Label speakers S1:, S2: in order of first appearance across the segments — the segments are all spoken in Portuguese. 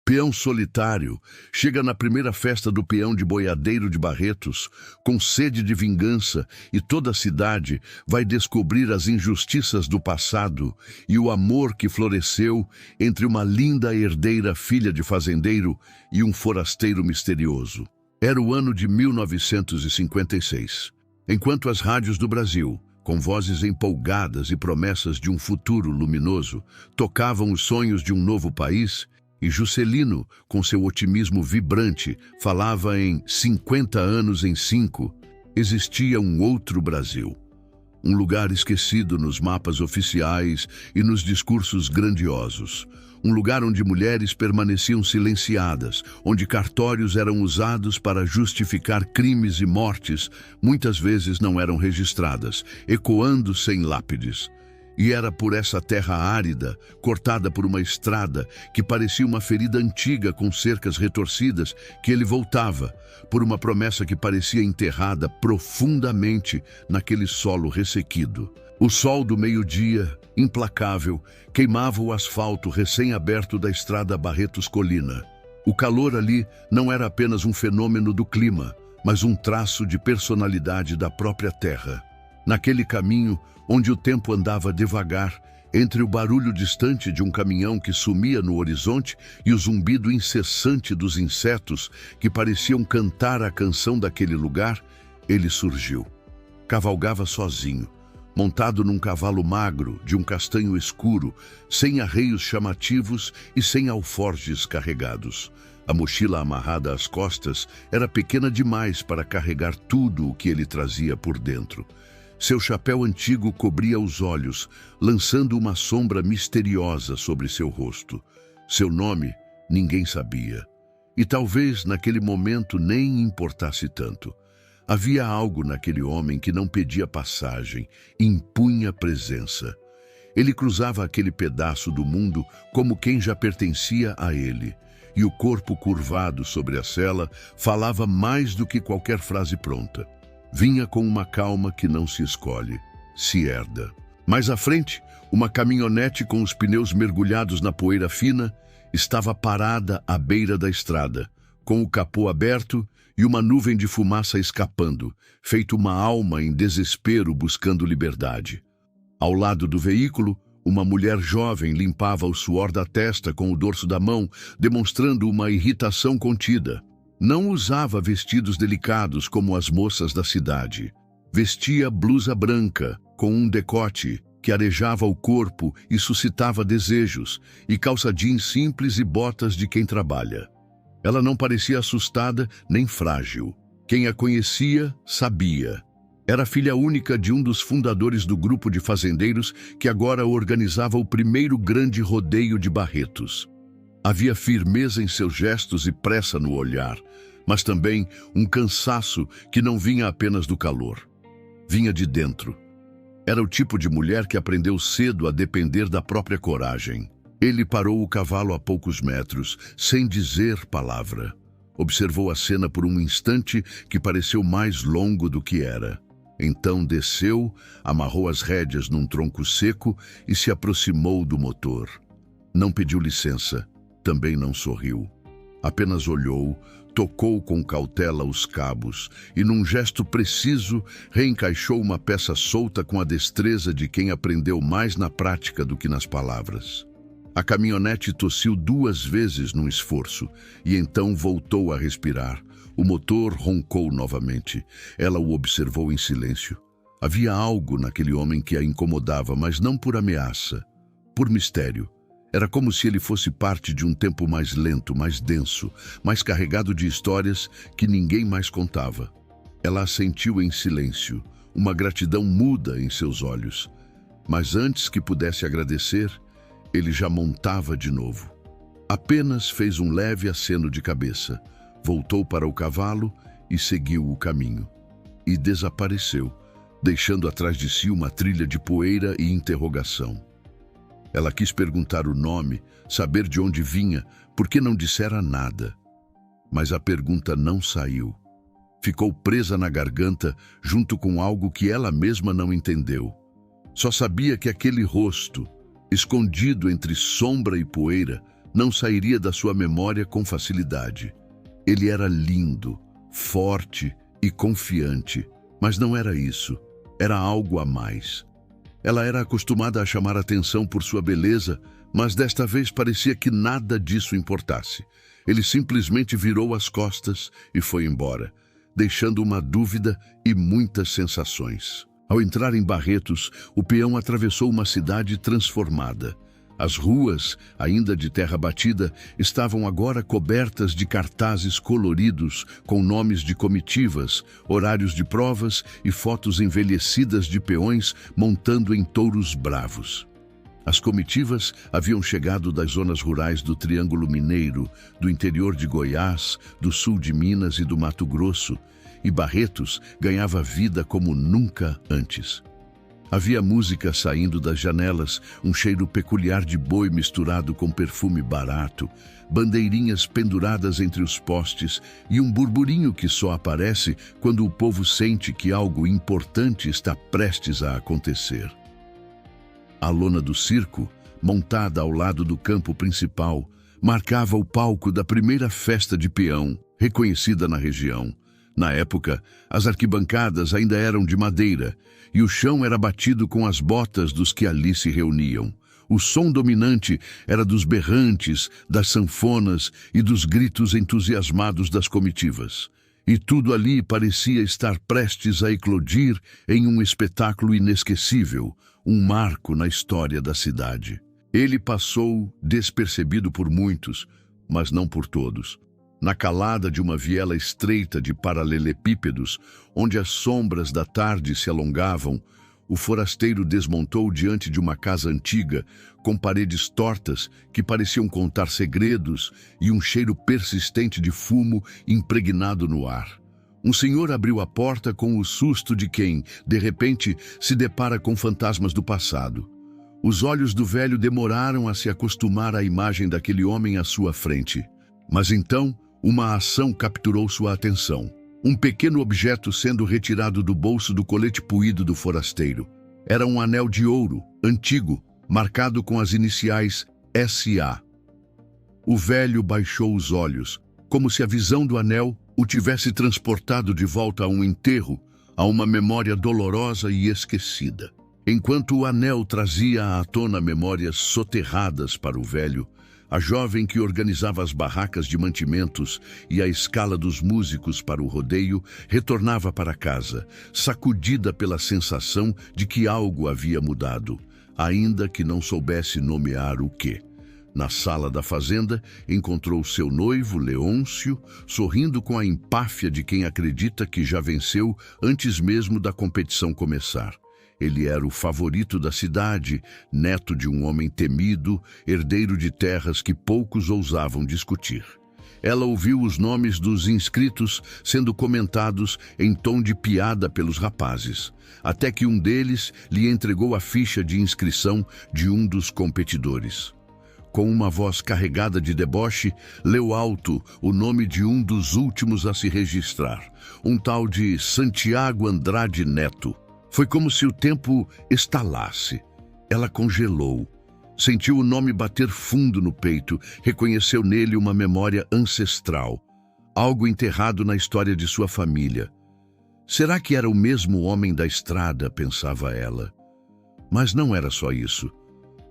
S1: Peão solitário chega na primeira festa do peão de boiadeiro de Barretos, com sede de vingança, e toda a cidade vai descobrir as injustiças do passado e o amor que floresceu entre uma linda herdeira filha de fazendeiro e um forasteiro misterioso. Era o ano de 1956. Enquanto as rádios do Brasil, com vozes empolgadas e promessas de um futuro luminoso, tocavam os sonhos de um novo país, e Juscelino, com seu otimismo vibrante, falava em 50 anos em 5, existia um outro Brasil. Um lugar esquecido nos mapas oficiais e nos discursos grandiosos. Um lugar onde mulheres permaneciam silenciadas, onde cartórios eram usados para justificar crimes e mortes, muitas vezes não eram registradas, ecoando sem lápides. E era por essa terra árida, cortada por uma estrada, que parecia uma ferida antiga com cercas retorcidas, que ele voltava, por uma promessa que parecia enterrada profundamente naquele solo ressequido. O sol do meio-dia, implacável, queimava o asfalto recém-aberto da estrada Barretos-Colina. O calor ali não era apenas um fenômeno do clima, mas um traço de personalidade da própria terra. Naquele caminho, onde o tempo andava devagar, entre o barulho distante de um caminhão que sumia no horizonte e o zumbido incessante dos insetos que pareciam cantar a canção daquele lugar, ele surgiu. Cavalgava sozinho, montado num cavalo magro, de um castanho escuro, sem arreios chamativos e sem alforjes carregados. A mochila amarrada às costas era pequena demais para carregar tudo o que ele trazia por dentro. Seu chapéu antigo cobria os olhos, lançando uma sombra misteriosa sobre seu rosto. Seu nome ninguém sabia. E talvez naquele momento nem importasse tanto. Havia algo naquele homem que não pedia passagem, impunha presença. Ele cruzava aquele pedaço do mundo como quem já pertencia a ele. E o corpo curvado sobre a sela falava mais do que qualquer frase pronta. Vinha com uma calma que não se escolhe, se herda. Mais à frente, uma caminhonete com os pneus mergulhados na poeira fina estava parada à beira da estrada, com o capô aberto e uma nuvem de fumaça escapando, feito uma alma em desespero buscando liberdade. Ao lado do veículo, uma mulher jovem limpava o suor da testa com o dorso da mão, demonstrando uma irritação contida. Não usava vestidos delicados como as moças da cidade. Vestia blusa branca, com um decote que arejava o corpo e suscitava desejos, e calça jeans simples e botas de quem trabalha. Ela não parecia assustada nem frágil. Quem a conhecia, sabia. Era filha única de um dos fundadores do grupo de fazendeiros que agora organizava o primeiro grande rodeio de Barretos. Havia firmeza em seus gestos e pressa no olhar, mas também um cansaço que não vinha apenas do calor. Vinha de dentro. Era o tipo de mulher que aprendeu cedo a depender da própria coragem. Ele parou o cavalo a poucos metros, sem dizer palavra. Observou a cena por um instante que pareceu mais longo do que era. Então desceu, amarrou as rédeas num tronco seco e se aproximou do motor. Não pediu licença. Também não sorriu. Apenas olhou, tocou com cautela os cabos e, num gesto preciso, reencaixou uma peça solta com a destreza de quem aprendeu mais na prática do que nas palavras. A caminhonete tossiu 2 vezes num esforço e então voltou a respirar. O motor roncou novamente. Ela o observou em silêncio. Havia algo naquele homem que a incomodava, mas não por ameaça, por mistério. Era como se ele fosse parte de um tempo mais lento, mais denso, mais carregado de histórias que ninguém mais contava. Ela assentiu em silêncio, uma gratidão muda em seus olhos. Mas antes que pudesse agradecer, ele já montava de novo. Apenas fez um leve aceno de cabeça, voltou para o cavalo e seguiu o caminho. E desapareceu, deixando atrás de si uma trilha de poeira e interrogação. Ela quis perguntar o nome, saber de onde vinha, por que não dissera nada. Mas a pergunta não saiu. Ficou presa na garganta, junto com algo que ela mesma não entendeu. Só sabia que aquele rosto, escondido entre sombra e poeira, não sairia da sua memória com facilidade. Ele era lindo, forte e confiante, mas não era isso. Era algo a mais. Ela era acostumada a chamar atenção por sua beleza, mas desta vez parecia que nada disso importasse. Ele simplesmente virou as costas e foi embora, deixando uma dúvida e muitas sensações. Ao entrar em Barretos, o peão atravessou uma cidade transformada. As ruas, ainda de terra batida, estavam agora cobertas de cartazes coloridos com nomes de comitivas, horários de provas e fotos envelhecidas de peões montando em touros bravos. As comitivas haviam chegado das zonas rurais do Triângulo Mineiro, do interior de Goiás, do sul de Minas e do Mato Grosso, e Barretos ganhava vida como nunca antes. Havia música saindo das janelas, um cheiro peculiar de boi misturado com perfume barato, bandeirinhas penduradas entre os postes e um burburinho que só aparece quando o povo sente que algo importante está prestes a acontecer. A lona do circo, montada ao lado do campo principal, marcava o palco da primeira festa de peão, reconhecida na região. Na época, as arquibancadas ainda eram de madeira e o chão era batido com as botas dos que ali se reuniam. O som dominante era dos berrantes, das sanfonas e dos gritos entusiasmados das comitivas. E tudo ali parecia estar prestes a eclodir em um espetáculo inesquecível, um marco na história da cidade. Ele passou despercebido por muitos, mas não por todos. Na calada de uma viela estreita de paralelepípedos, onde as sombras da tarde se alongavam, o forasteiro desmontou diante de uma casa antiga, com paredes tortas que pareciam contar segredos e um cheiro persistente de fumo impregnado no ar. Um senhor abriu a porta com o susto de quem, de repente, se depara com fantasmas do passado. Os olhos do velho demoraram a se acostumar à imagem daquele homem à sua frente. Mas então, uma ação capturou sua atenção. Um pequeno objeto sendo retirado do bolso do colete puído do forasteiro. Era um anel de ouro, antigo, marcado com as iniciais S.A. O velho baixou os olhos, como se a visão do anel o tivesse transportado de volta a um enterro, a uma memória dolorosa e esquecida. Enquanto o anel trazia à tona memórias soterradas para o velho, a jovem que organizava as barracas de mantimentos e a escala dos músicos para o rodeio retornava para casa, sacudida pela sensação de que algo havia mudado, ainda que não soubesse nomear o quê. Na sala da fazenda, encontrou seu noivo, Leôncio, sorrindo com a empáfia de quem acredita que já venceu antes mesmo da competição começar. Ele era o favorito da cidade, neto de um homem temido, herdeiro de terras que poucos ousavam discutir. Ela ouviu os nomes dos inscritos sendo comentados em tom de piada pelos rapazes, até que um deles lhe entregou a ficha de inscrição de um dos competidores. Com uma voz carregada de deboche, leu alto o nome de um dos últimos a se registrar, um tal de Santiago Andrade Neto. Foi como se o tempo estalasse. Ela congelou. Sentiu o nome bater fundo no peito, reconheceu nele uma memória ancestral, algo enterrado na história de sua família. Será que era o mesmo homem da estrada, pensava ela. Mas não era só isso.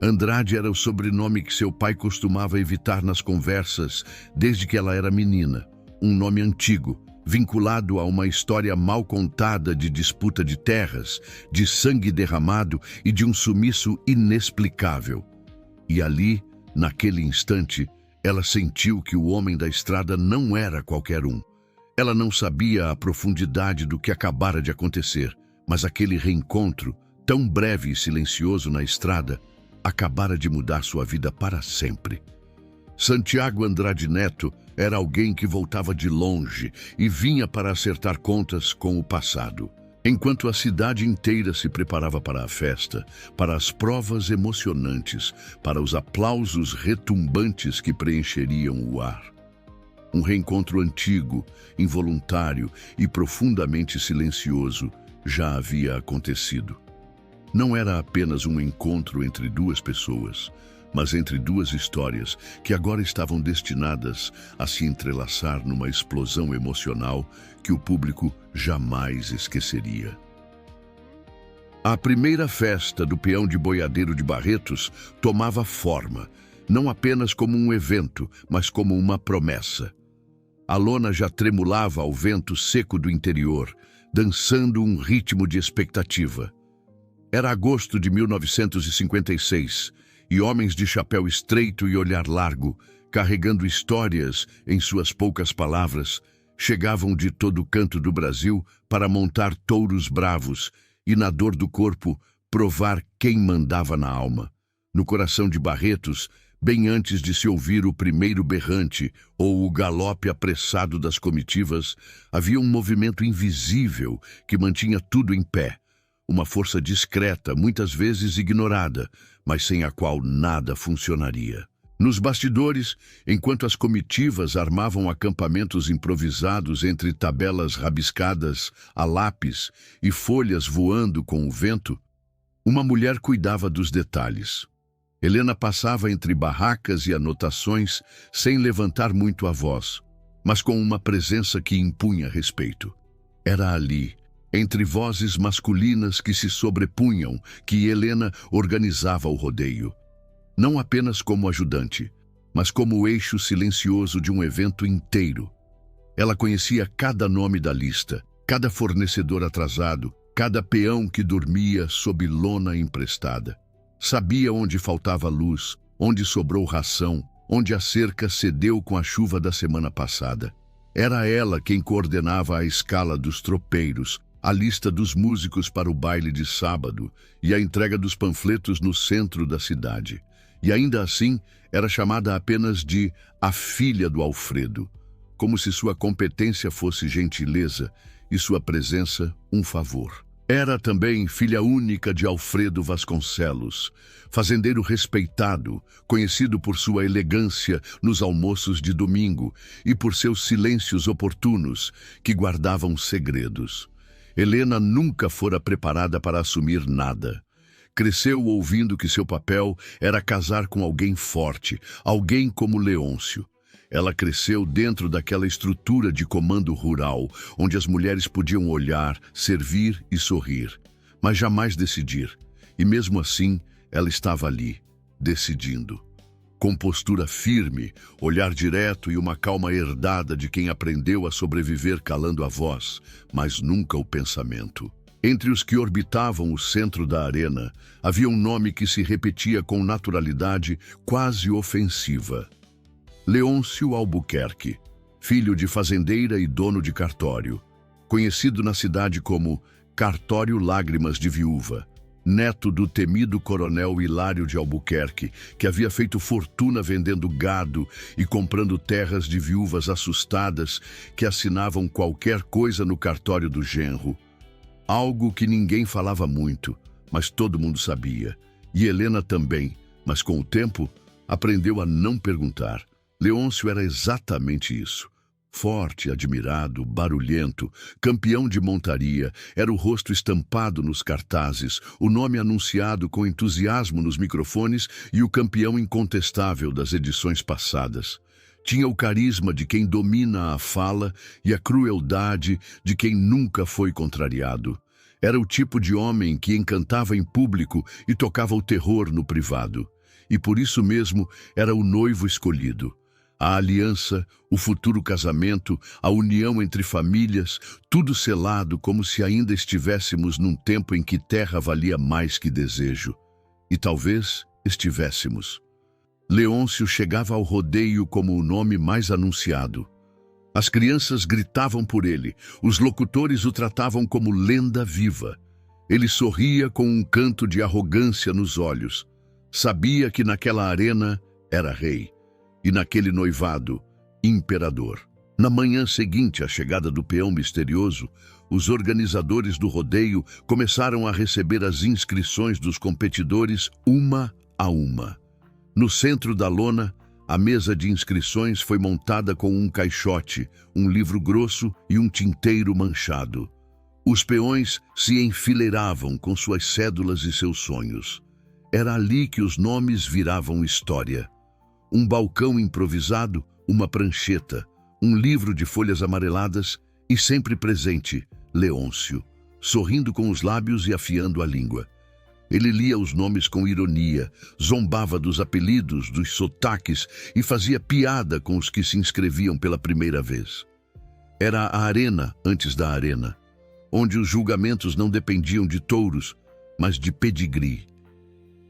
S1: Andrade era o sobrenome que seu pai costumava evitar nas conversas desde que ela era menina. Um nome antigo, vinculado a uma história mal contada de disputa de terras, de sangue derramado e de um sumiço inexplicável. E ali, naquele instante, ela sentiu que o homem da estrada não era qualquer um. Ela não sabia a profundidade do que acabara de acontecer, mas aquele reencontro, tão breve e silencioso na estrada, acabara de mudar sua vida para sempre. Santiago Andrade Neto era alguém que voltava de longe e vinha para acertar contas com o passado. Enquanto a cidade inteira se preparava para a festa, para as provas emocionantes, para os aplausos retumbantes que preencheriam o ar. Um reencontro antigo, involuntário e profundamente silencioso já havia acontecido. Não era apenas um encontro entre duas pessoas, mas entre duas histórias que agora estavam destinadas a se entrelaçar numa explosão emocional que o público jamais esqueceria. A primeira festa do peão de boiadeiro de Barretos tomava forma, não apenas como um evento, mas como uma promessa. A lona já tremulava ao vento seco do interior, dançando um ritmo de expectativa. Era agosto de 1956, e homens de chapéu estreito e olhar largo, carregando histórias em suas poucas palavras, chegavam de todo canto do Brasil para montar touros bravos e, na dor do corpo, provar quem mandava na alma. No coração de Barretos, bem antes de se ouvir o primeiro berrante ou o galope apressado das comitivas, havia um movimento invisível que mantinha tudo em pé. Uma força discreta, muitas vezes ignorada, mas sem a qual nada funcionaria. Nos bastidores, enquanto as comitivas armavam acampamentos improvisados entre tabelas rabiscadas a lápis e folhas voando com o vento, uma mulher cuidava dos detalhes. Helena passava entre barracas e anotações sem levantar muito a voz, mas com uma presença que impunha respeito. Era ali, entre vozes masculinas que se sobrepunham, que Helena organizava o rodeio. Não apenas como ajudante, mas como o eixo silencioso de um evento inteiro. Ela conhecia cada nome da lista, cada fornecedor atrasado, cada peão que dormia sob lona emprestada. Sabia onde faltava luz, onde sobrou ração, onde a cerca cedeu com a chuva da semana passada. Era ela quem coordenava a escala dos tropeiros, a lista dos músicos para o baile de sábado e a entrega dos panfletos no centro da cidade. E ainda assim, era chamada apenas de a filha do Alfredo, como se sua competência fosse gentileza e sua presença um favor. Era também filha única de Alfredo Vasconcelos, fazendeiro respeitado, conhecido por sua elegância nos almoços de domingo e por seus silêncios oportunos que guardavam segredos. Helena nunca fora preparada para assumir nada. Cresceu ouvindo que seu papel era casar com alguém forte, alguém como Leôncio. Ela cresceu dentro daquela estrutura de comando rural, onde as mulheres podiam olhar, servir e sorrir, mas jamais decidir. E mesmo assim, ela estava ali, decidindo. Com postura firme, olhar direto e uma calma herdada de quem aprendeu a sobreviver calando a voz, mas nunca o pensamento. Entre os que orbitavam o centro da arena, havia um nome que se repetia com naturalidade quase ofensiva. Leôncio Albuquerque, filho de fazendeira e dono de cartório, conhecido na cidade como Cartório Lágrimas de Viúva, neto do temido coronel Hilário de Albuquerque, que havia feito fortuna vendendo gado e comprando terras de viúvas assustadas que assinavam qualquer coisa no cartório do genro. Algo que ninguém falava muito, mas todo mundo sabia. E Helena também, mas com o tempo, aprendeu a não perguntar. Leôncio era exatamente isso. Forte, admirado, barulhento, campeão de montaria, era o rosto estampado nos cartazes, o nome anunciado com entusiasmo nos microfones e o campeão incontestável das edições passadas. Tinha o carisma de quem domina a fala e a crueldade de quem nunca foi contrariado. Era o tipo de homem que encantava em público e tocava o terror no privado. E por isso mesmo era o noivo escolhido. A aliança, o futuro casamento, a união entre famílias, tudo selado como se ainda estivéssemos num tempo em que terra valia mais que desejo. E talvez estivéssemos. Leôncio chegava ao rodeio como o nome mais anunciado. As crianças gritavam por ele, os locutores o tratavam como lenda viva. Ele sorria com um canto de arrogância nos olhos. Sabia que naquela arena era rei. E naquele noivado, imperador. Na manhã seguinte à chegada do peão misterioso, os organizadores do rodeio começaram a receber as inscrições dos competidores uma a uma. No centro da lona, a mesa de inscrições foi montada com um caixote, um livro grosso e um tinteiro manchado. Os peões se enfileiravam com suas cédulas e seus sonhos. Era ali que os nomes viravam história. Um balcão improvisado, uma prancheta, um livro de folhas amareladas e sempre presente, Leôncio, sorrindo com os lábios e afiando a língua. Ele lia os nomes com ironia, zombava dos apelidos, dos sotaques e fazia piada com os que se inscreviam pela primeira vez. Era a arena antes da arena, onde os julgamentos não dependiam de touros, mas de pedigree.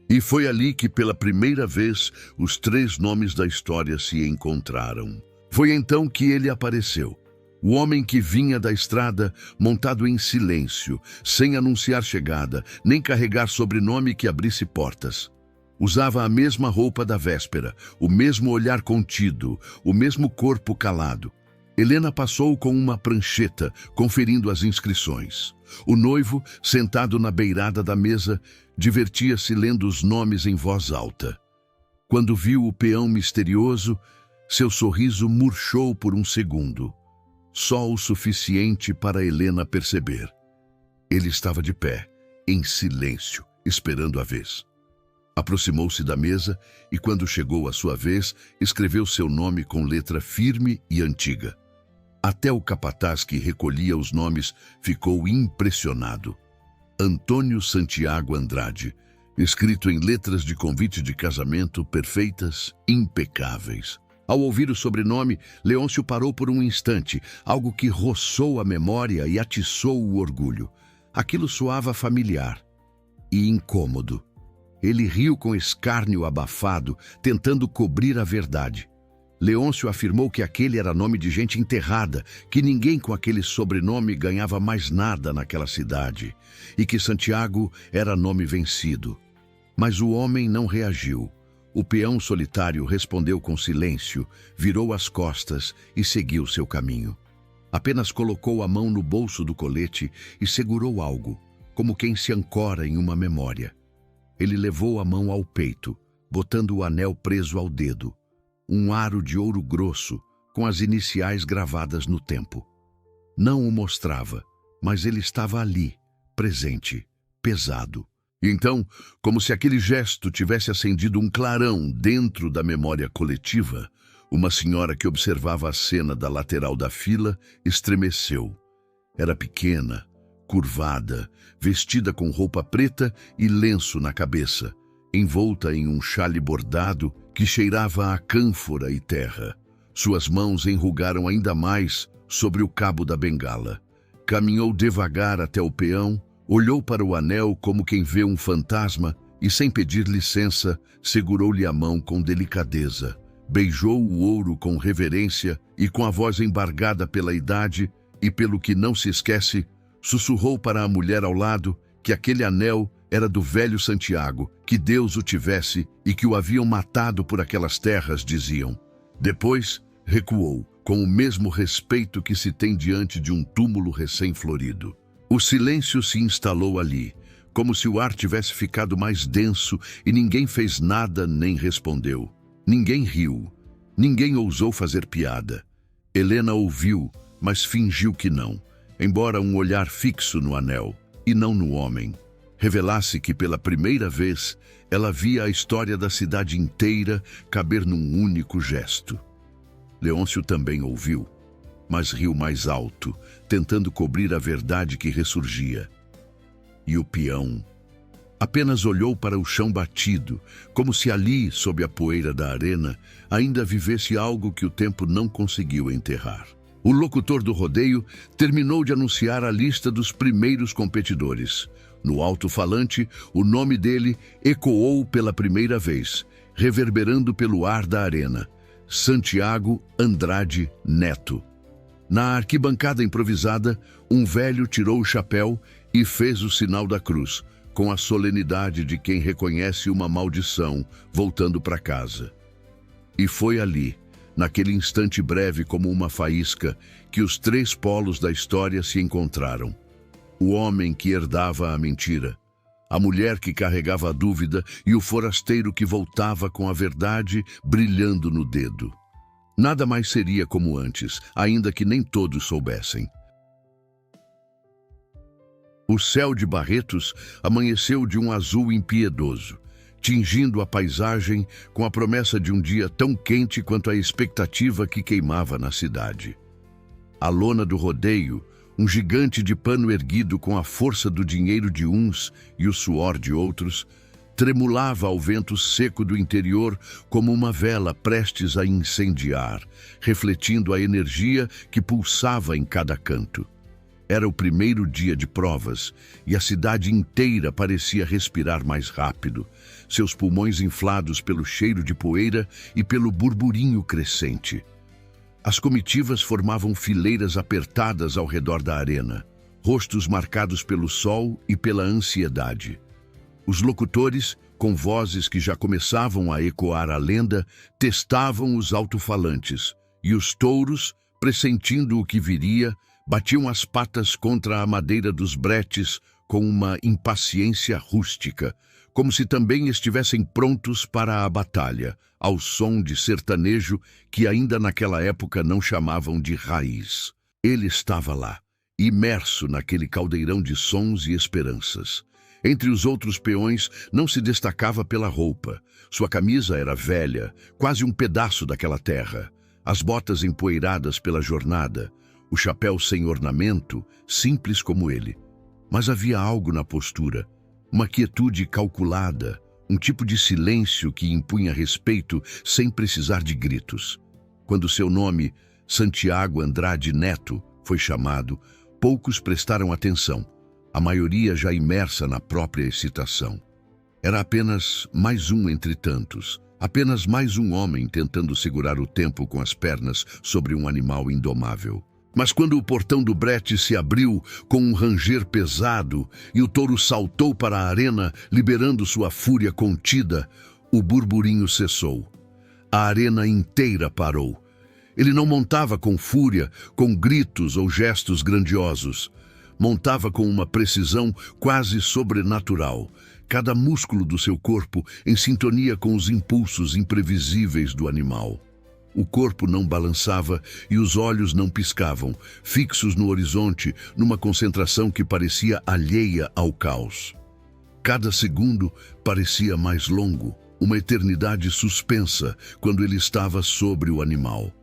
S1: E foi ali que, pela primeira vez, os três nomes da história se encontraram. Foi então que ele apareceu. O homem que vinha da estrada, montado em silêncio, sem anunciar chegada, nem carregar sobrenome que abrisse portas. Usava a mesma roupa da véspera, o mesmo olhar contido, o mesmo corpo calado. Helena passou com uma prancheta, conferindo as inscrições. O noivo, sentado na beirada da mesa, divertia-se lendo os nomes em voz alta. Quando viu o peão misterioso, seu sorriso murchou por um segundo. Só o suficiente para Helena perceber. Ele estava de pé, em silêncio, esperando a vez. Aproximou-se da mesa e, quando chegou a sua vez, escreveu seu nome com letra firme e antiga. Até o capataz que recolhia os nomes ficou impressionado. Antônio Santiago Andrade, escrito em letras de convite de casamento perfeitas, impecáveis. Ao ouvir o sobrenome, Leôncio parou por um instante, algo que roçou a memória e atiçou o orgulho. Aquilo soava familiar e incômodo. Ele riu com escárnio abafado, tentando cobrir a verdade. Leôncio afirmou que aquele era nome de gente enterrada, que ninguém com aquele sobrenome ganhava mais nada naquela cidade, e que Santiago era nome vencido. Mas o homem não reagiu. O peão solitário respondeu com silêncio, virou as costas e seguiu seu caminho. Apenas colocou a mão no bolso do colete e segurou algo, como quem se ancora em uma memória. Ele levou a mão ao peito, botando o anel preso ao dedo, um aro de ouro grosso, com as iniciais gravadas no tempo. Não o mostrava, mas ele estava ali, presente, pesado. Então, como se aquele gesto tivesse acendido um clarão dentro da memória coletiva, uma senhora que observava a cena da lateral da fila estremeceu. Era pequena, curvada, vestida com roupa preta e lenço na cabeça, envolta em um xale bordado que cheirava a cânfora e terra. Suas mãos enrugaram ainda mais sobre o cabo da bengala. Caminhou devagar até o peão, olhou para o anel como quem vê um fantasma e, sem pedir licença, segurou-lhe a mão com delicadeza. Beijou o ouro com reverência e, com a voz embargada pela idade e pelo que não se esquece, sussurrou para a mulher ao lado que aquele anel era do velho Santiago, que Deus o tivesse e que o haviam matado por aquelas terras, diziam. Depois, recuou, com o mesmo respeito que se tem diante de um túmulo recém-florido. O silêncio se instalou ali, como se o ar tivesse ficado mais denso e ninguém fez nada nem respondeu. Ninguém riu, ninguém ousou fazer piada. Helena ouviu, mas fingiu que não, embora um olhar fixo no anel, e não no homem, revelasse que pela primeira vez ela via a história da cidade inteira caber num único gesto. Leôncio também ouviu, mas riu mais alto, tentando cobrir a verdade que ressurgia. E o peão apenas olhou para o chão batido, como se ali, sob a poeira da arena, ainda vivesse algo que o tempo não conseguiu enterrar. O locutor do rodeio terminou de anunciar a lista dos primeiros competidores. No alto-falante, o nome dele ecoou pela primeira vez, reverberando pelo ar da arena: Santiago Andrade Neto. Na arquibancada improvisada, um velho tirou o chapéu e fez o sinal da cruz, com a solenidade de quem reconhece uma maldição, voltando para casa. E foi ali, naquele instante breve como uma faísca, que os três polos da história se encontraram. O homem que herdava a mentira, a mulher que carregava a dúvida e o forasteiro que voltava com a verdade brilhando no dedo. Nada mais seria como antes, ainda que nem todos soubessem. O céu de Barretos amanheceu de um azul impiedoso. tingindo a paisagem com a promessa de um dia tão quente quanto a expectativa que queimava na cidade. A lona do rodeio, um gigante de pano erguido com a força do dinheiro de uns e o suor de outros, tremulava ao vento seco do interior como uma vela prestes a incendiar, refletindo a energia que pulsava em cada canto. Era o primeiro dia de provas e a cidade inteira parecia respirar mais rápido, seus pulmões inflados pelo cheiro de poeira e pelo burburinho crescente. As comitivas formavam fileiras apertadas ao redor da arena, rostos marcados pelo sol e pela ansiedade. Os locutores, com vozes que já começavam a ecoar a lenda, testavam os alto-falantes, e os touros, pressentindo o que viria, batiam as patas contra a madeira dos bretes com uma impaciência rústica, como se também estivessem prontos para a batalha, ao som de sertanejo que ainda naquela época não chamavam de raiz. Ele estava lá, imerso naquele caldeirão de sons e esperanças. Entre os outros peões, não se destacava pela roupa. Sua camisa era velha, quase um pedaço daquela terra. As botas empoeiradas pela jornada, o chapéu sem ornamento, simples como ele. Mas havia algo na postura, uma quietude calculada, um tipo de silêncio que impunha respeito sem precisar de gritos. Quando seu nome, Santiago Andrade Neto, foi chamado, poucos prestaram atenção. A maioria já imersa na própria excitação. Era apenas mais um entre tantos, apenas mais um homem tentando segurar o tempo com as pernas sobre um animal indomável. Mas quando o portão do brete se abriu com um ranger pesado e o touro saltou para a arena, liberando sua fúria contida, o burburinho cessou. A arena inteira parou. Ele não montava com fúria, com gritos ou gestos grandiosos. Montava com uma precisão quase sobrenatural, cada músculo do seu corpo em sintonia com os impulsos imprevisíveis do animal. O corpo não balançava e os olhos não piscavam, fixos no horizonte, numa concentração que parecia alheia ao caos. Cada segundo parecia mais longo, uma eternidade suspensa quando ele estava sobre o animal.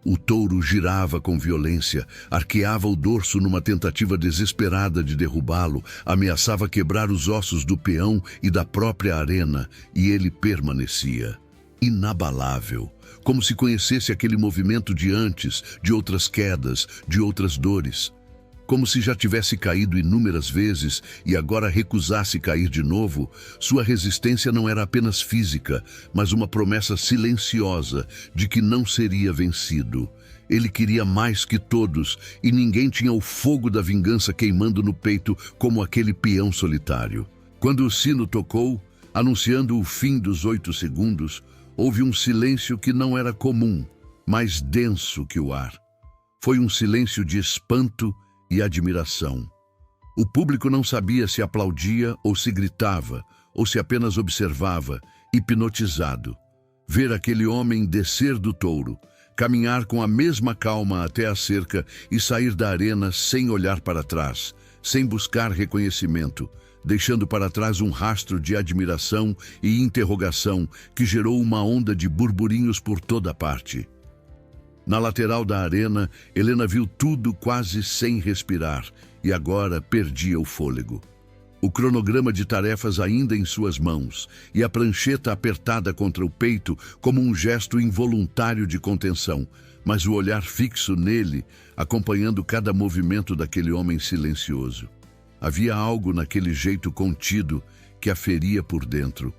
S1: O touro girava com violência, arqueava o dorso numa tentativa desesperada de derrubá-lo, ameaçava quebrar os ossos do peão e da própria arena, e ele permanecia, inabalável, como se conhecesse aquele movimento de antes, de outras quedas, de outras dores. Como se já tivesse caído inúmeras vezes e agora recusasse cair de novo, sua resistência não era apenas física, mas uma promessa silenciosa de que não seria vencido. Ele queria mais que todos e ninguém tinha o fogo da vingança queimando no peito como aquele peão solitário. Quando o sino tocou, anunciando o fim dos 8 segundos, houve um silêncio que não era comum, mais denso que o ar. Foi um silêncio de espanto e admiração. O público não sabia se aplaudia ou se gritava, ou se apenas observava, hipnotizado. Ver aquele homem descer do touro, caminhar com a mesma calma até a cerca e sair da arena sem olhar para trás, sem buscar reconhecimento, deixando para trás um rastro de admiração e interrogação que gerou uma onda de burburinhos por toda parte. Na lateral da arena, Helena viu tudo quase sem respirar e agora perdia o fôlego. O cronograma de tarefas ainda em suas mãos e a prancheta apertada contra o peito como um gesto involuntário de contenção, mas o olhar fixo nele, acompanhando cada movimento daquele homem silencioso. Havia algo naquele jeito contido que a feria por dentro,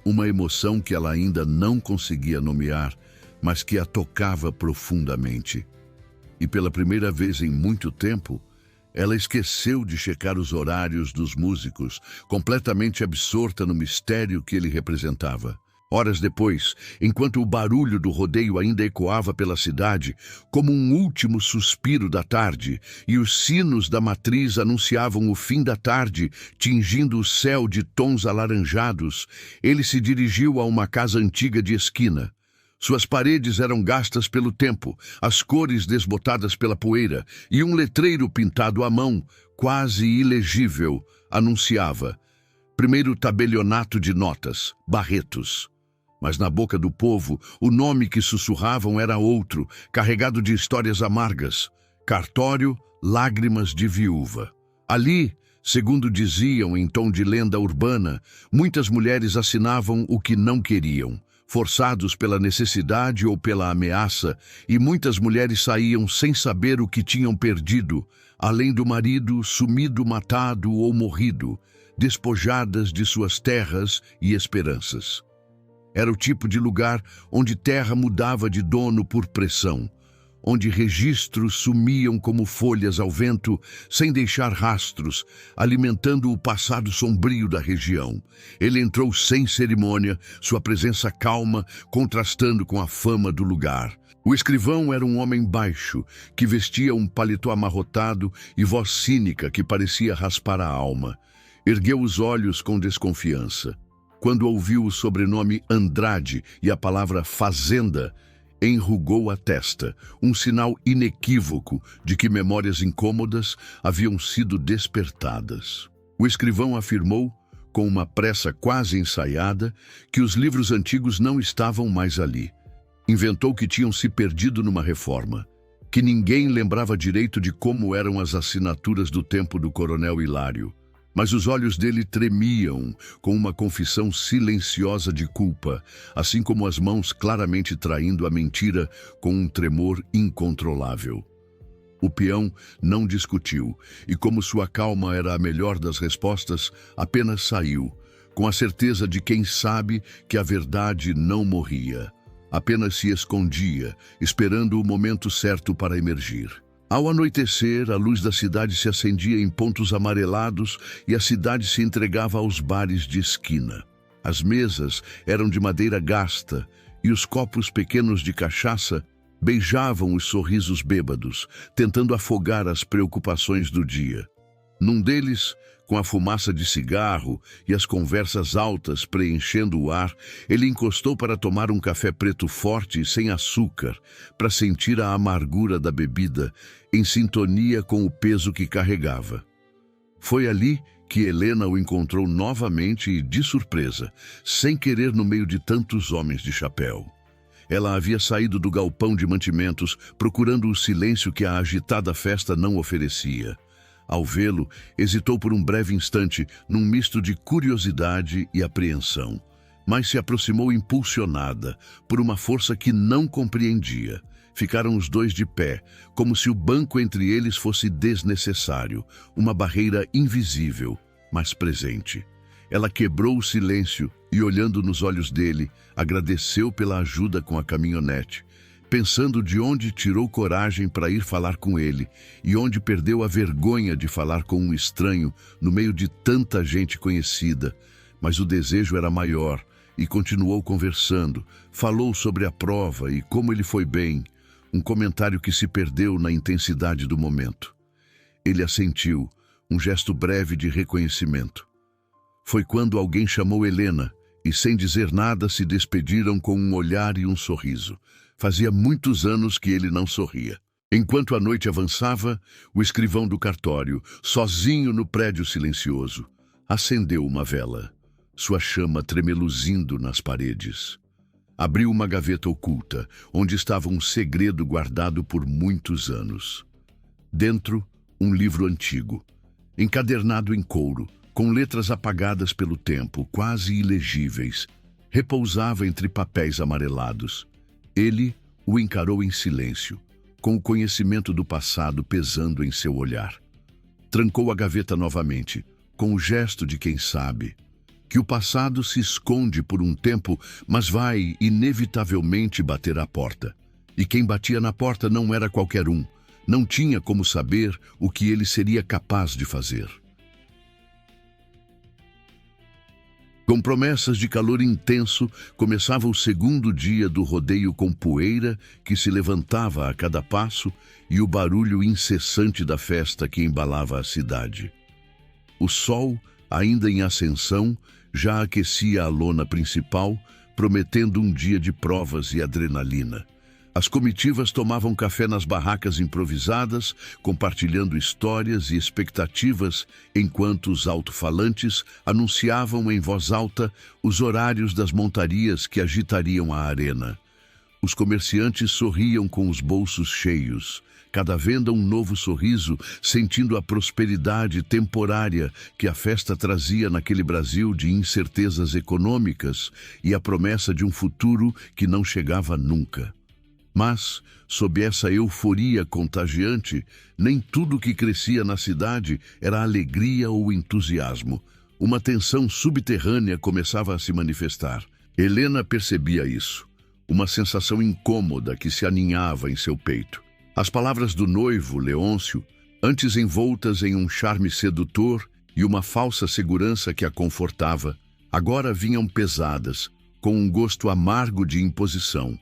S1: uma emoção que ela ainda não conseguia nomear, mas que a tocava profundamente. E pela primeira vez em muito tempo, ela esqueceu de checar os horários dos músicos, completamente absorta no mistério que ele representava. Horas depois, enquanto o barulho do rodeio ainda ecoava pela cidade, como um último suspiro da tarde, e os sinos da matriz anunciavam o fim da tarde, tingindo o céu de tons alaranjados, ele se dirigiu a uma casa antiga de esquina. Suas paredes eram gastas pelo tempo, as cores desbotadas pela poeira, e um letreiro pintado à mão, quase ilegível, anunciava: Primeiro tabelionato de notas, Barretos. Mas na boca do povo, o nome que sussurravam era outro, carregado de histórias amargas. Cartório, lágrimas de viúva. Ali, segundo diziam em tom de lenda urbana, muitas mulheres assinavam o que não queriam, forçados pela necessidade ou pela ameaça, e muitas mulheres saíam sem saber o que tinham perdido, além do marido sumido, matado ou morrido, despojadas de suas terras e esperanças. Era o tipo de lugar onde terra mudava de dono por pressão, onde registros sumiam como folhas ao vento, sem deixar rastros, alimentando o passado sombrio da região. Ele entrou sem cerimônia, sua presença calma, contrastando com a fama do lugar. O escrivão era um homem baixo, que vestia um paletó amarrotado e voz cínica que parecia raspar a alma. Ergueu os olhos com desconfiança. Quando ouviu o sobrenome Andrade e a palavra fazenda, enrugou a testa, um sinal inequívoco de que memórias incômodas haviam sido despertadas. O escrivão afirmou, com uma pressa quase ensaiada, que os livros antigos não estavam mais ali. Inventou que tinham se perdido numa reforma, que ninguém lembrava direito de como eram as assinaturas do tempo do coronel Hilário. Mas os olhos dele tremiam com uma confissão silenciosa de culpa, assim como as mãos claramente traindo a mentira com um tremor incontrolável. O peão não discutiu, e como sua calma era a melhor das respostas, apenas saiu, com a certeza de quem sabe que a verdade não morria. Apenas se escondia, esperando o momento certo para emergir. Ao anoitecer, a luz da cidade se acendia em pontos amarelados e a cidade se entregava aos bares de esquina. As mesas eram de madeira gasta e os copos pequenos de cachaça beijavam os sorrisos bêbados, tentando afogar as preocupações do dia. Num deles, com a fumaça de cigarro e as conversas altas preenchendo o ar, ele encostou para tomar um café preto forte e sem açúcar, para sentir a amargura da bebida, em sintonia com o peso que carregava. Foi ali que Helena o encontrou novamente e, de surpresa, sem querer no meio de tantos homens de chapéu. Ela havia saído do galpão de mantimentos, procurando o silêncio que a agitada festa não oferecia. Ao vê-lo, hesitou por um breve instante, num misto de curiosidade e apreensão, mas se aproximou impulsionada por uma força que não compreendia. Ficaram os dois de pé, como se o banco entre eles fosse desnecessário, uma barreira invisível, mas presente. Ela quebrou o silêncio e, olhando nos olhos dele, agradeceu pela ajuda com a caminhonete, pensando de onde tirou coragem para ir falar com ele e onde perdeu a vergonha de falar com um estranho no meio de tanta gente conhecida. Mas o desejo era maior e continuou conversando. Falou sobre a prova e como ele foi bem, um comentário que se perdeu na intensidade do momento. Ele assentiu, um gesto breve de reconhecimento. Foi quando alguém chamou Helena e, sem dizer nada, se despediram com um olhar e um sorriso. Fazia muitos anos que ele não sorria. Enquanto a noite avançava, o escrivão do cartório, sozinho no prédio silencioso, acendeu uma vela, sua chama tremeluzindo nas paredes. Abriu uma gaveta oculta, onde estava um segredo guardado por muitos anos. Dentro, um livro antigo, encadernado em couro, com letras apagadas pelo tempo, quase ilegíveis, repousava entre papéis amarelados. Ele o encarou em silêncio, com o conhecimento do passado pesando em seu olhar. Trancou a gaveta novamente, com o gesto de quem sabe que o passado se esconde por um tempo, mas vai inevitavelmente bater à porta. E quem batia na porta não era qualquer um, não tinha como saber o que ele seria capaz de fazer. Com promessas de calor intenso, começava o segundo dia do rodeio com poeira que se levantava a cada passo e o barulho incessante da festa que embalava a cidade. O sol, ainda em ascensão, já aquecia a lona principal, prometendo um dia de provas e adrenalina. As comitivas tomavam café nas barracas improvisadas, compartilhando histórias e expectativas, enquanto os alto-falantes anunciavam em voz alta os horários das montarias que agitariam a arena. Os comerciantes sorriam com os bolsos cheios, cada venda um novo sorriso, sentindo a prosperidade temporária que a festa trazia naquele Brasil de incertezas econômicas e a promessa de um futuro que não chegava nunca. Mas, sob essa euforia contagiante, nem tudo que crescia na cidade era alegria ou entusiasmo. Uma tensão subterrânea começava a se manifestar. Helena percebia isso, uma sensação incômoda que se aninhava em seu peito. As palavras do noivo, Leôncio, antes envoltas em um charme sedutor e uma falsa segurança que a confortava, agora vinham pesadas, com um gosto amargo de imposição.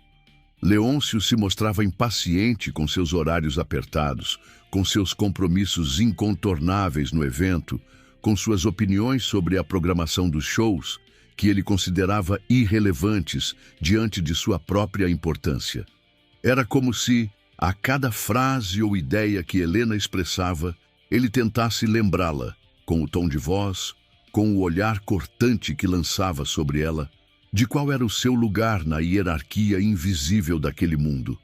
S1: Leôncio se mostrava impaciente com seus horários apertados, com seus compromissos incontornáveis no evento, com suas opiniões sobre a programação dos shows, que ele considerava irrelevantes diante de sua própria importância. Era como se, a cada frase ou ideia que Helena expressava, ele tentasse lembrá-la, com o tom de voz, com o olhar cortante que lançava sobre ela, de qual era o seu lugar na hierarquia invisível daquele mundo.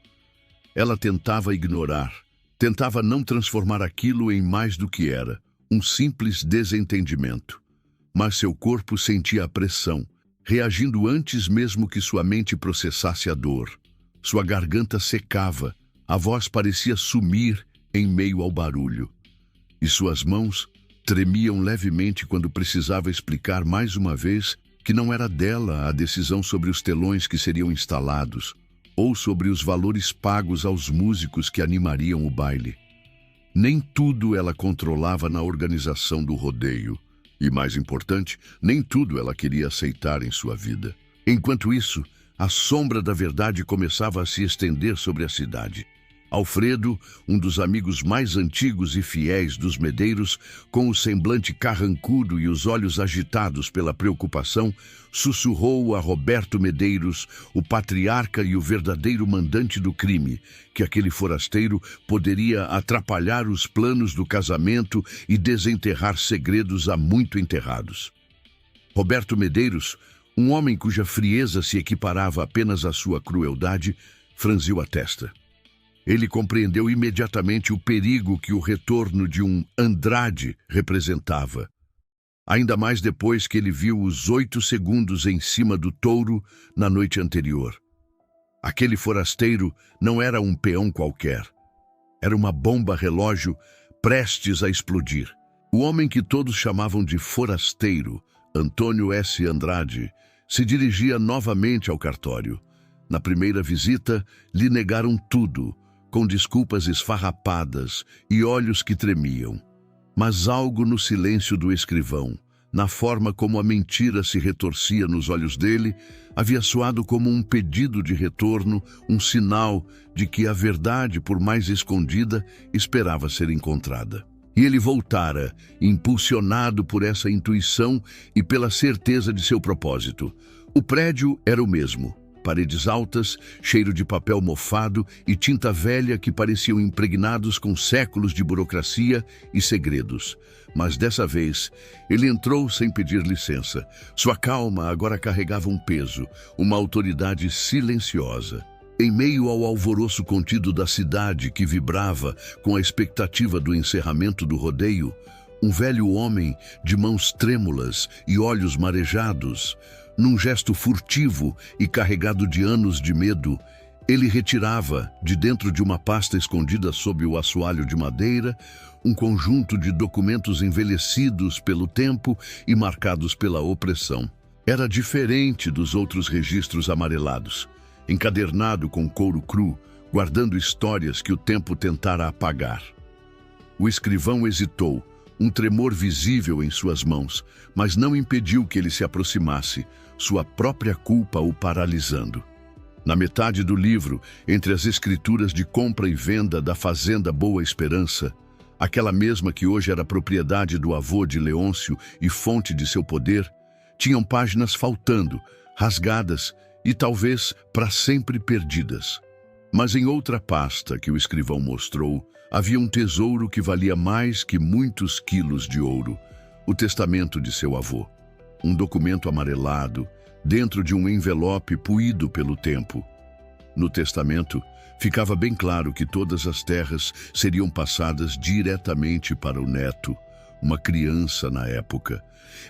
S1: Ela tentava ignorar, tentava não transformar aquilo em mais do que era, um simples desentendimento. Mas seu corpo sentia a pressão, reagindo antes mesmo que sua mente processasse a dor. Sua garganta secava, a voz parecia sumir em meio ao barulho. E suas mãos tremiam levemente quando precisava explicar mais uma vez que não era dela a decisão sobre os telões que seriam instalados, ou sobre os valores pagos aos músicos que animariam o baile. Nem tudo ela controlava na organização do rodeio, e mais importante, nem tudo ela queria aceitar em sua vida. Enquanto isso, a sombra da verdade começava a se estender sobre a cidade. Alfredo, um dos amigos mais antigos e fiéis dos Medeiros, com o semblante carrancudo e os olhos agitados pela preocupação, sussurrou a Roberto Medeiros, o patriarca e o verdadeiro mandante do crime, que aquele forasteiro poderia atrapalhar os planos do casamento e desenterrar segredos há muito enterrados. Roberto Medeiros, um homem cuja frieza se equiparava apenas à sua crueldade, franziu a testa. Ele compreendeu imediatamente o perigo que o retorno de um Andrade representava. Ainda mais depois que ele viu os 8 segundos em cima do touro na noite anterior. Aquele forasteiro não era um peão qualquer. Era uma bomba-relógio prestes a explodir. O homem que todos chamavam de forasteiro, Antônio S. Andrade, se dirigia novamente ao cartório. Na primeira visita, lhe negaram tudo, com desculpas esfarrapadas e olhos que tremiam. Mas algo no silêncio do escrivão, na forma como a mentira se retorcia nos olhos dele, havia soado como um pedido de retorno, um sinal de que a verdade, por mais escondida, esperava ser encontrada. E ele voltara, impulsionado por essa intuição e pela certeza de seu propósito. O prédio era o mesmo. Paredes altas, cheiro de papel mofado e tinta velha que pareciam impregnados com séculos de burocracia e segredos. Mas dessa vez, ele entrou sem pedir licença. Sua calma agora carregava um peso, uma autoridade silenciosa. Em meio ao alvoroço contido da cidade que vibrava com a expectativa do encerramento do rodeio, um velho homem de mãos trêmulas e olhos marejados, num gesto furtivo e carregado de anos de medo, ele retirava, de dentro de uma pasta escondida sob o assoalho de madeira, um conjunto de documentos envelhecidos pelo tempo e marcados pela opressão. Era diferente dos outros registros amarelados, encadernado com couro cru, guardando histórias que o tempo tentara apagar. O escrivão hesitou, um tremor visível em suas mãos, mas não impediu que ele se aproximasse, sua própria culpa o paralisando. Na metade do livro, entre as escrituras de compra e venda da Fazenda Boa Esperança, aquela mesma que hoje era propriedade do avô de Leôncio e fonte de seu poder, tinham páginas faltando, rasgadas e talvez para sempre perdidas. Mas em outra pasta que o escrivão mostrou, havia um tesouro que valia mais que muitos quilos de ouro, o testamento de seu avô. Um documento amarelado, dentro de um envelope puído pelo tempo. No testamento, ficava bem claro que todas as terras seriam passadas diretamente para o neto, uma criança na época.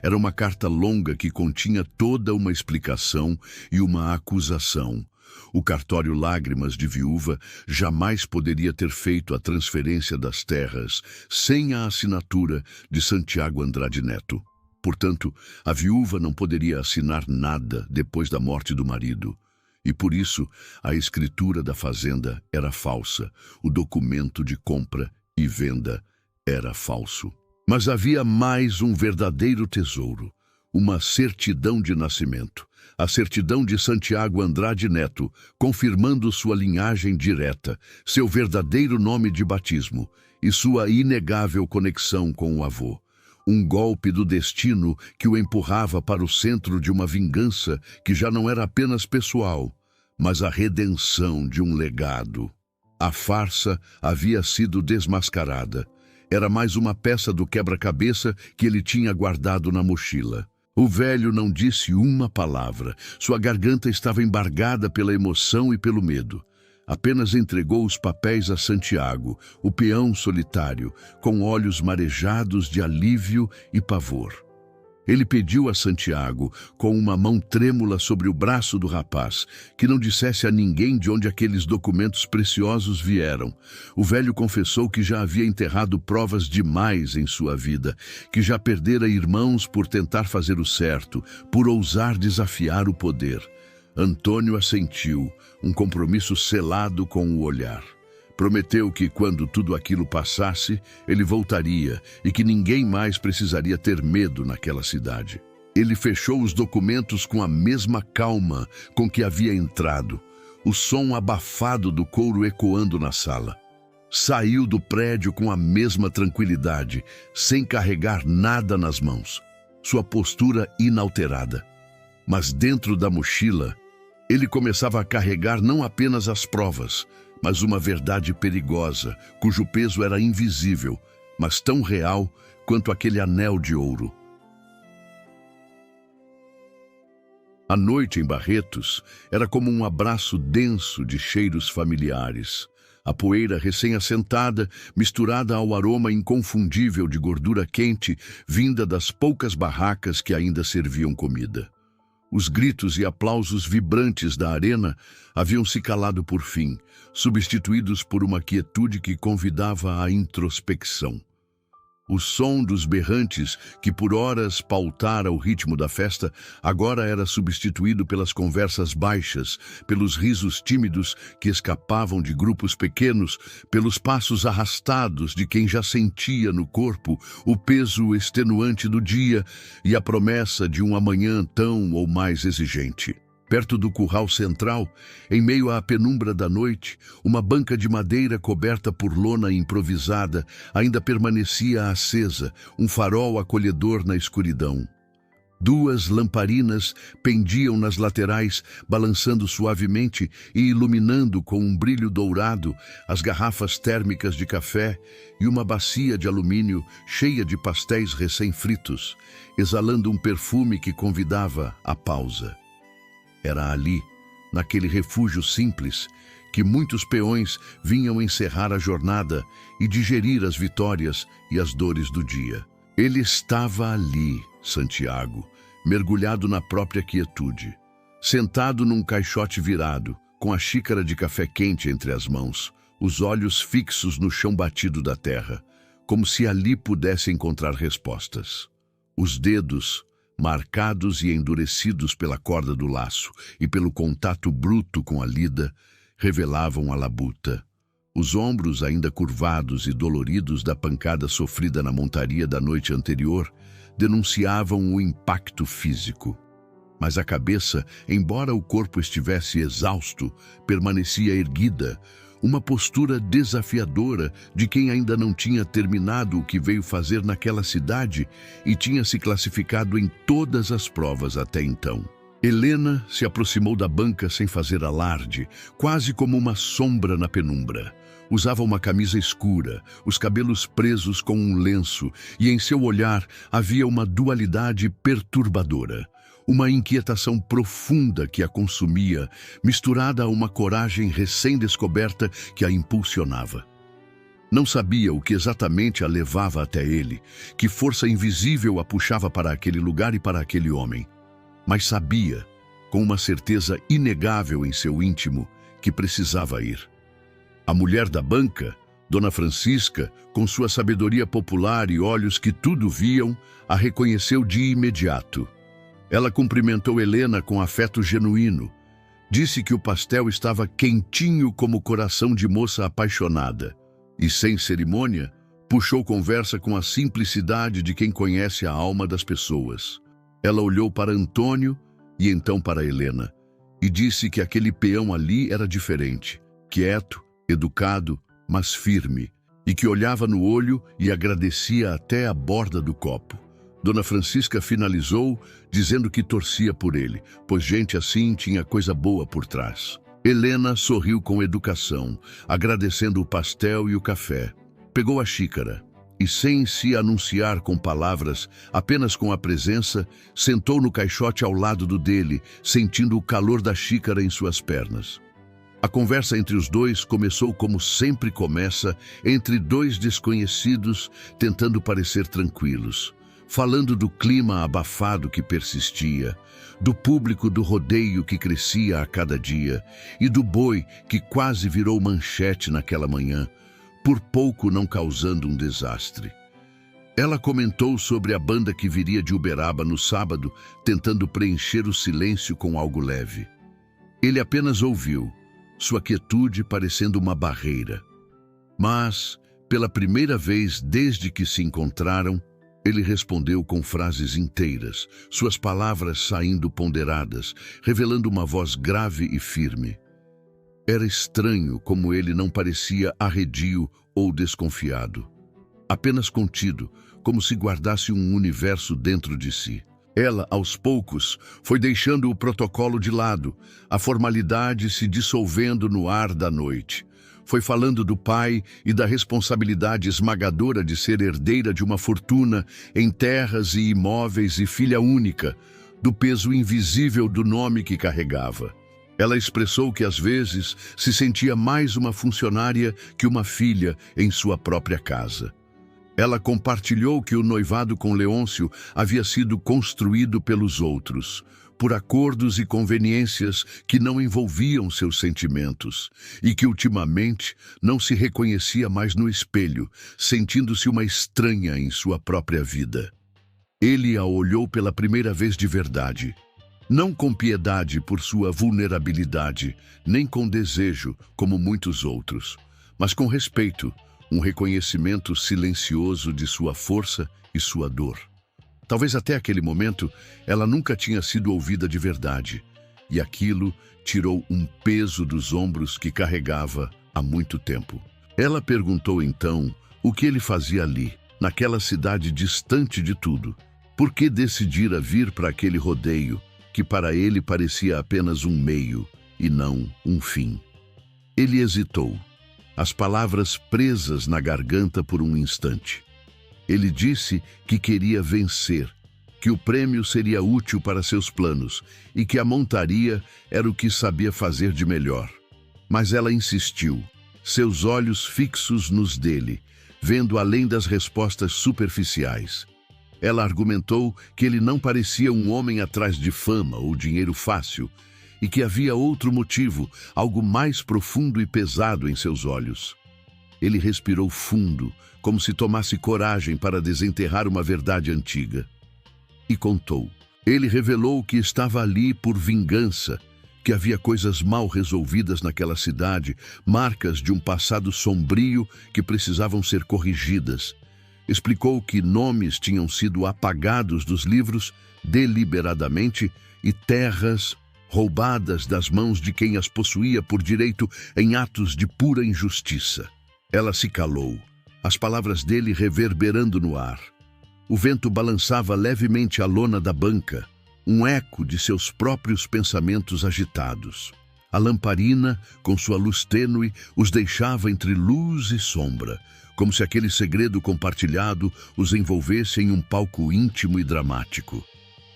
S1: Era uma carta longa que continha toda uma explicação e uma acusação. O cartório Lágrimas de Viúva jamais poderia ter feito a transferência das terras sem a assinatura de Santiago Andrade Neto. Portanto, a viúva não poderia assinar nada depois da morte do marido. E por isso, a escritura da fazenda era falsa, o documento de compra e venda era falso. Mas havia mais um verdadeiro tesouro, uma certidão de nascimento. A certidão de Santiago Andrade Neto, confirmando sua linhagem direta, seu verdadeiro nome de batismo e sua inegável conexão com o avô. Um golpe do destino que o empurrava para o centro de uma vingança que já não era apenas pessoal, mas a redenção de um legado. A farsa havia sido desmascarada. Era mais uma peça do quebra-cabeça que ele tinha guardado na mochila. O velho não disse uma palavra. Sua garganta estava embargada pela emoção e pelo medo. Apenas entregou os papéis a Santiago, o peão solitário, com olhos marejados de alívio e pavor. Ele pediu a Santiago, com uma mão trêmula sobre o braço do rapaz, que não dissesse a ninguém de onde aqueles documentos preciosos vieram. O velho confessou que já havia enterrado provas demais em sua vida, que já perdera irmãos por tentar fazer o certo, por ousar desafiar o poder. Antônio assentiu, um compromisso selado com o olhar. Prometeu que, quando tudo aquilo passasse, ele voltaria e que ninguém mais precisaria ter medo naquela cidade. Ele fechou os documentos com a mesma calma com que havia entrado, o som abafado do couro ecoando na sala. Saiu do prédio com a mesma tranquilidade, sem carregar nada nas mãos, sua postura inalterada. Mas dentro da mochila, ele começava a carregar não apenas as provas, mas uma verdade perigosa, cujo peso era invisível, mas tão real quanto aquele anel de ouro. A noite em Barretos era como um abraço denso de cheiros familiares. A poeira recém-assentada, misturada ao aroma inconfundível de gordura quente, vinda das poucas barracas que ainda serviam comida. Os gritos e aplausos vibrantes da arena haviam se calado por fim, substituídos por uma quietude que convidava à introspecção. O som dos berrantes, que por horas pautara o ritmo da festa, agora era substituído pelas conversas baixas, pelos risos tímidos que escapavam de grupos pequenos, pelos passos arrastados de quem já sentia no corpo o peso extenuante do dia e a promessa de um amanhã tão ou mais exigente. Perto do curral central, em meio à penumbra da noite, uma banca de madeira coberta por lona improvisada ainda permanecia acesa, um farol acolhedor na escuridão. Duas lamparinas pendiam nas laterais, balançando suavemente e iluminando com um brilho dourado as garrafas térmicas de café e uma bacia de alumínio cheia de pastéis recém-fritos, exalando um perfume que convidava à pausa. Era ali, naquele refúgio simples, que muitos peões vinham encerrar a jornada e digerir as vitórias e as dores do dia. Ele estava ali, Santiago, mergulhado na própria quietude, sentado num caixote virado, com a xícara de café quente entre as mãos, os olhos fixos no chão batido da terra, como se ali pudesse encontrar respostas. Os dedos, marcados e endurecidos pela corda do laço e pelo contato bruto com a lida, revelavam a labuta. Os ombros ainda curvados e doloridos da pancada sofrida na montaria da noite anterior denunciavam o impacto físico. Mas a cabeça, embora o corpo estivesse exausto, permanecia erguida, uma postura desafiadora de quem ainda não tinha terminado o que veio fazer naquela cidade e tinha se classificado em todas as provas até então. Helena se aproximou da banca sem fazer alarde, quase como uma sombra na penumbra. Usava uma camisa escura, os cabelos presos com um lenço, e em seu olhar havia uma dualidade perturbadora. Uma inquietação profunda que a consumia, misturada a uma coragem recém-descoberta que a impulsionava. Não sabia o que exatamente a levava até ele, que força invisível a puxava para aquele lugar e para aquele homem. Mas sabia, com uma certeza inegável em seu íntimo, que precisava ir. A mulher da banca, Dona Francisca, com sua sabedoria popular e olhos que tudo viam, a reconheceu de imediato. Ela cumprimentou Helena com afeto genuíno. Disse que o pastel estava quentinho como o coração de moça apaixonada. E, sem cerimônia, puxou conversa com a simplicidade de quem conhece a alma das pessoas. Ela olhou para Antônio e então para Helena, e disse que aquele peão ali era diferente, quieto, educado, mas firme, e que olhava no olho e agradecia até a borda do copo. Dona Francisca finalizou, dizendo que torcia por ele, pois gente assim tinha coisa boa por trás. Helena sorriu com educação, agradecendo o pastel e o café. Pegou a xícara e, sem se anunciar com palavras, apenas com a presença, sentou no caixote ao lado do dele, sentindo o calor da xícara em suas pernas. A conversa entre os dois começou como sempre começa, entre dois desconhecidos tentando parecer tranquilos, falando do clima abafado que persistia, do público do rodeio que crescia a cada dia e do boi que quase virou manchete naquela manhã, por pouco não causando um desastre. Ela comentou sobre a banda que viria de Uberaba no sábado, tentando preencher o silêncio com algo leve. Ele apenas ouviu, sua quietude parecendo uma barreira. Mas, pela primeira vez desde que se encontraram, ele respondeu com frases inteiras, suas palavras saindo ponderadas, revelando uma voz grave e firme. Era estranho como ele não parecia arredio ou desconfiado. Apenas contido, como se guardasse um universo dentro de si. Ela, aos poucos, foi deixando o protocolo de lado, a formalidade se dissolvendo no ar da noite. Foi falando do pai e da responsabilidade esmagadora de ser herdeira de uma fortuna em terras e imóveis e filha única, do peso invisível do nome que carregava. Ela expressou que às vezes se sentia mais uma funcionária que uma filha em sua própria casa. Ela compartilhou que o noivado com Leôncio havia sido construído pelos outros, por acordos e conveniências que não envolviam seus sentimentos, e que ultimamente não se reconhecia mais no espelho, sentindo-se uma estranha em sua própria vida. Ele a olhou pela primeira vez de verdade, não com piedade por sua vulnerabilidade, nem com desejo, como muitos outros, mas com respeito, um reconhecimento silencioso de sua força e sua dor. Talvez até aquele momento ela nunca tinha sido ouvida de verdade, e aquilo tirou um peso dos ombros que carregava há muito tempo. Ela perguntou então o que ele fazia ali, naquela cidade distante de tudo. Por que decidira vir para aquele rodeio, que para ele parecia apenas um meio e não um fim? Ele hesitou, as palavras presas na garganta por um instante. Ele disse que queria vencer, que o prêmio seria útil para seus planos e que a montaria era o que sabia fazer de melhor. Mas ela insistiu, seus olhos fixos nos dele, vendo além das respostas superficiais. Ela argumentou que ele não parecia um homem atrás de fama ou dinheiro fácil, e que havia outro motivo, algo mais profundo e pesado em seus olhos. Ele respirou fundo, como se tomasse coragem para desenterrar uma verdade antiga. E contou. Ele revelou que estava ali por vingança, que havia coisas mal resolvidas naquela cidade, marcas de um passado sombrio que precisavam ser corrigidas. Explicou que nomes tinham sido apagados dos livros deliberadamente e terras roubadas das mãos de quem as possuía por direito em atos de pura injustiça. Ela se calou, as palavras dele reverberando no ar. O vento balançava levemente a lona da banca, um eco de seus próprios pensamentos agitados. A lamparina, com sua luz tênue, os deixava entre luz e sombra, como se aquele segredo compartilhado os envolvesse em um palco íntimo e dramático.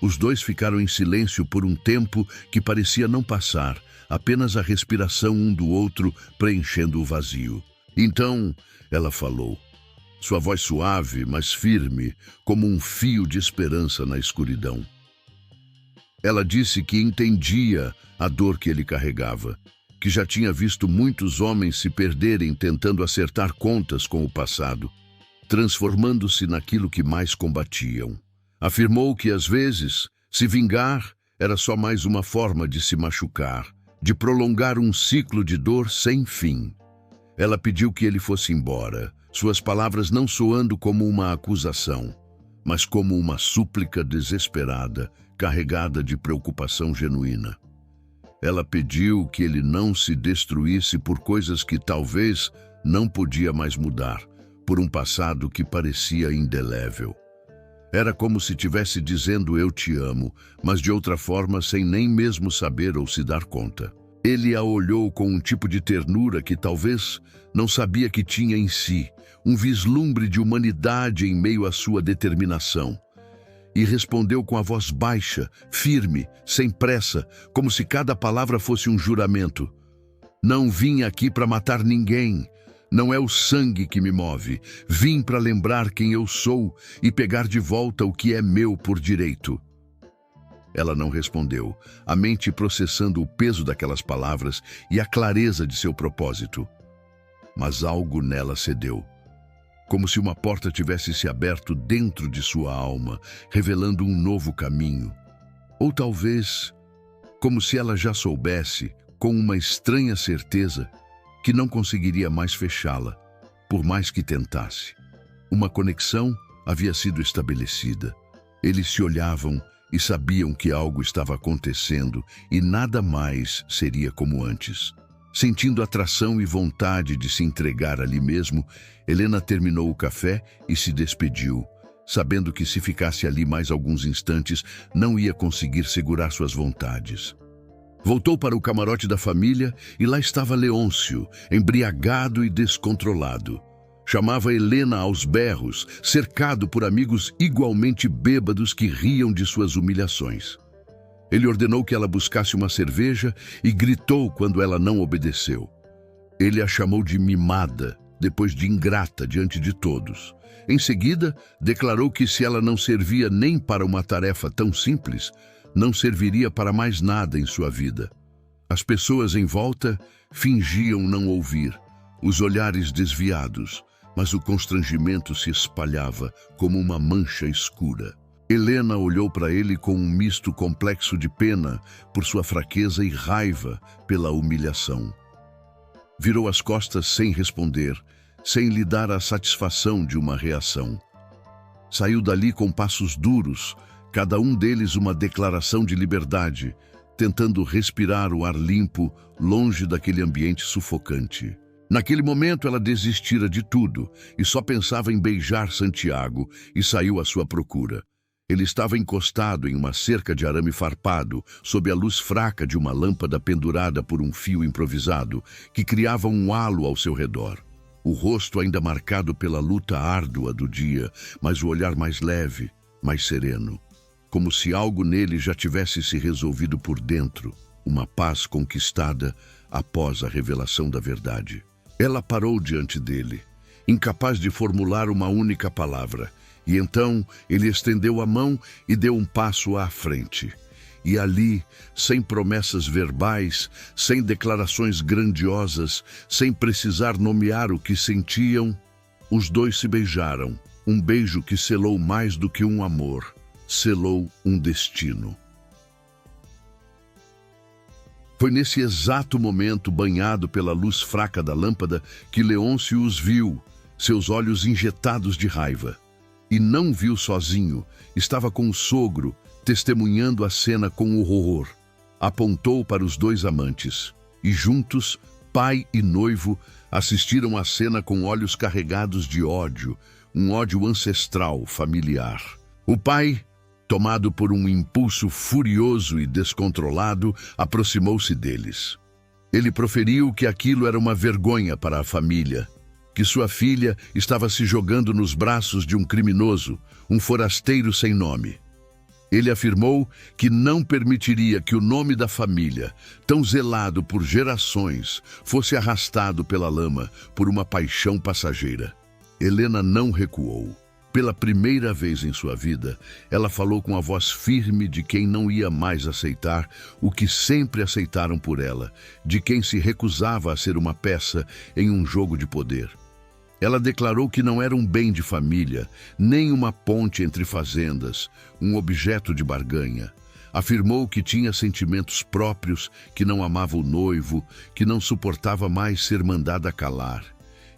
S1: Os dois ficaram em silêncio por um tempo que parecia não passar, apenas a respiração um do outro preenchendo o vazio. Então, ela falou, sua voz suave, mas firme, como um fio de esperança na escuridão. Ela disse que entendia a dor que ele carregava, que já tinha visto muitos homens se perderem tentando acertar contas com o passado, transformando-se naquilo que mais combatiam. Afirmou que, às vezes, se vingar era só mais uma forma de se machucar, de prolongar um ciclo de dor sem fim. Ela pediu que ele fosse embora, suas palavras não soando como uma acusação, mas como uma súplica desesperada, carregada de preocupação genuína. Ela pediu que ele não se destruísse por coisas que talvez não podia mais mudar, por um passado que parecia indelével. Era como se tivesse dizendo eu te amo, mas de outra forma sem nem mesmo saber ou se dar conta. Ele a olhou com um tipo de ternura que talvez não sabia que tinha em si, um vislumbre de humanidade em meio à sua determinação. E respondeu com a voz baixa, firme, sem pressa, como se cada palavra fosse um juramento. Não vim aqui para matar ninguém. Não é o sangue que me move. Vim para lembrar quem eu sou e pegar de volta o que é meu por direito. Ela não respondeu, a mente processando o peso daquelas palavras e a clareza de seu propósito. Mas algo nela cedeu, como se uma porta tivesse se aberto dentro de sua alma, revelando um novo caminho. Ou talvez, como se ela já soubesse, com uma estranha certeza, que não conseguiria mais fechá-la, por mais que tentasse. Uma conexão havia sido estabelecida. Eles se olhavam e sabiam que algo estava acontecendo e nada mais seria como antes. Sentindo atração e vontade de se entregar ali mesmo, Helena terminou o café e se despediu, sabendo que se ficasse ali mais alguns instantes, não ia conseguir segurar suas vontades. Voltou para o camarote da família e lá estava Leôncio, embriagado e descontrolado. Chamava Helena aos berros, cercado por amigos igualmente bêbados que riam de suas humilhações. Ele ordenou que ela buscasse uma cerveja e gritou quando ela não obedeceu. Ele a chamou de mimada, depois de ingrata diante de todos. Em seguida, declarou que se ela não servia nem para uma tarefa tão simples, não serviria para mais nada em sua vida. As pessoas em volta fingiam não ouvir, os olhares desviados, mas o constrangimento se espalhava como uma mancha escura. Helena olhou para ele com um misto complexo de pena por sua fraqueza e raiva pela humilhação. Virou as costas sem responder, sem lhe dar a satisfação de uma reação. Saiu dali com passos duros, cada um deles uma declaração de liberdade, tentando respirar o ar limpo, longe daquele ambiente sufocante. Naquele momento ela desistira de tudo e só pensava em beijar Santiago e saiu à sua procura. Ele estava encostado em uma cerca de arame farpado, sob a luz fraca de uma lâmpada pendurada por um fio improvisado, que criava um halo ao seu redor. O rosto ainda marcado pela luta árdua do dia, mas o olhar mais leve, mais sereno. Como se algo nele já tivesse se resolvido por dentro, uma paz conquistada após a revelação da verdade. Ela parou diante dele, incapaz de formular uma única palavra, e então ele estendeu a mão e deu um passo à frente. E ali, sem promessas verbais, sem declarações grandiosas, sem precisar nomear o que sentiam, os dois se beijaram, um beijo que selou mais do que um amor. Selou um destino. Foi nesse exato momento, banhado pela luz fraca da lâmpada, que Leôncio os viu, seus olhos injetados de raiva. E não viu sozinho, estava com o sogro, testemunhando a cena com horror. Apontou para os dois amantes, e juntos, pai e noivo, assistiram à cena com olhos carregados de ódio, um ódio ancestral, familiar. O pai tomado por um impulso furioso e descontrolado, aproximou-se deles. Ele proferiu que aquilo era uma vergonha para a família, que sua filha estava se jogando nos braços de um criminoso, um forasteiro sem nome. Ele afirmou que não permitiria que o nome da família, tão zelado por gerações, fosse arrastado pela lama por uma paixão passageira. Helena não recuou. Pela primeira vez em sua vida, ela falou com a voz firme de quem não ia mais aceitar o que sempre aceitaram por ela, de quem se recusava a ser uma peça em um jogo de poder. Ela declarou que não era um bem de família, nem uma ponte entre fazendas, um objeto de barganha. Afirmou que tinha sentimentos próprios, que não amava o noivo, que não suportava mais ser mandada calar.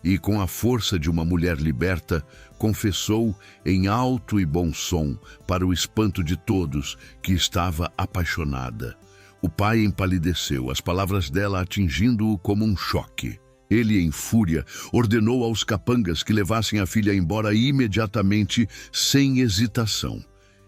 S1: E, com a força de uma mulher liberta, confessou em alto e bom som, para o espanto de todos, que estava apaixonada. O pai empalideceu, as palavras dela atingindo-o como um choque. Ele, em fúria, ordenou aos capangas que levassem a filha embora imediatamente, sem hesitação.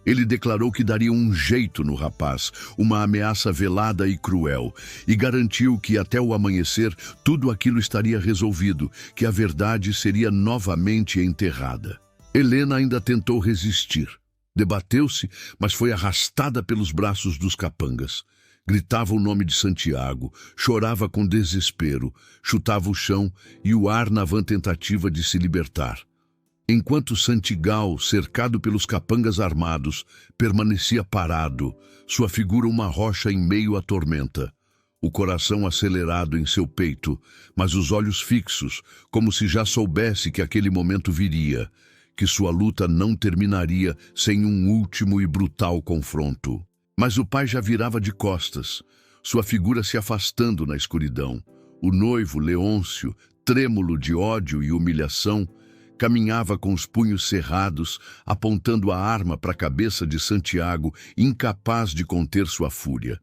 S1: Ele declarou que daria um jeito no rapaz, uma ameaça velada e cruel, e garantiu que até o amanhecer tudo aquilo estaria resolvido, que a verdade seria novamente enterrada. Helena ainda tentou resistir. Debateu-se, mas foi arrastada pelos braços dos capangas. Gritava o nome de Santiago, chorava com desespero, chutava o chão e o ar na vã tentativa de se libertar. Enquanto Santiago, cercado pelos capangas armados, permanecia parado, sua figura uma rocha em meio à tormenta. O coração acelerado em seu peito, mas os olhos fixos, como se já soubesse que aquele momento viria, que sua luta não terminaria sem um último e brutal confronto. Mas o pai já virava de costas, sua figura se afastando na escuridão. O noivo, Leôncio, trêmulo de ódio e humilhação, caminhava com os punhos cerrados, apontando a arma para a cabeça de Santiago, incapaz de conter sua fúria.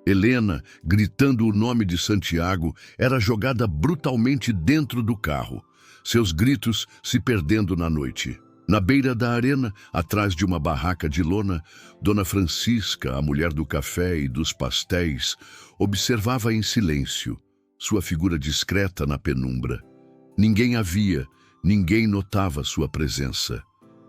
S1: Helena, gritando o nome de Santiago, era jogada brutalmente dentro do carro, seus gritos se perdendo na noite. Na beira da arena, atrás de uma barraca de lona, Dona Francisca, a mulher do café e dos pastéis, observava em silêncio, sua figura discreta na penumbra. Ninguém a via, ninguém notava sua presença.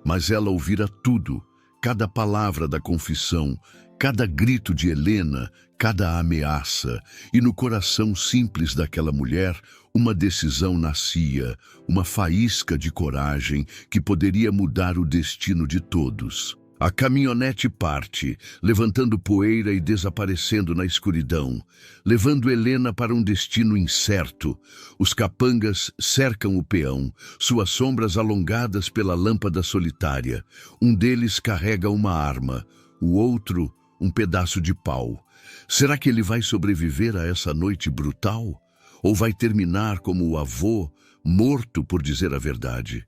S1: Mas ela ouvira tudo, cada palavra da confissão, cada grito de Helena, cada ameaça, e no coração simples daquela mulher, uma decisão nascia, uma faísca de coragem que poderia mudar o destino de todos. A caminhonete parte, levantando poeira e desaparecendo na escuridão, levando Helena para um destino incerto. Os capangas cercam o peão, suas sombras alongadas pela lâmpada solitária. Um deles carrega uma arma, o outro um pedaço de pau. Será que ele vai sobreviver a essa noite brutal? Ou vai terminar como o avô, morto por dizer a verdade?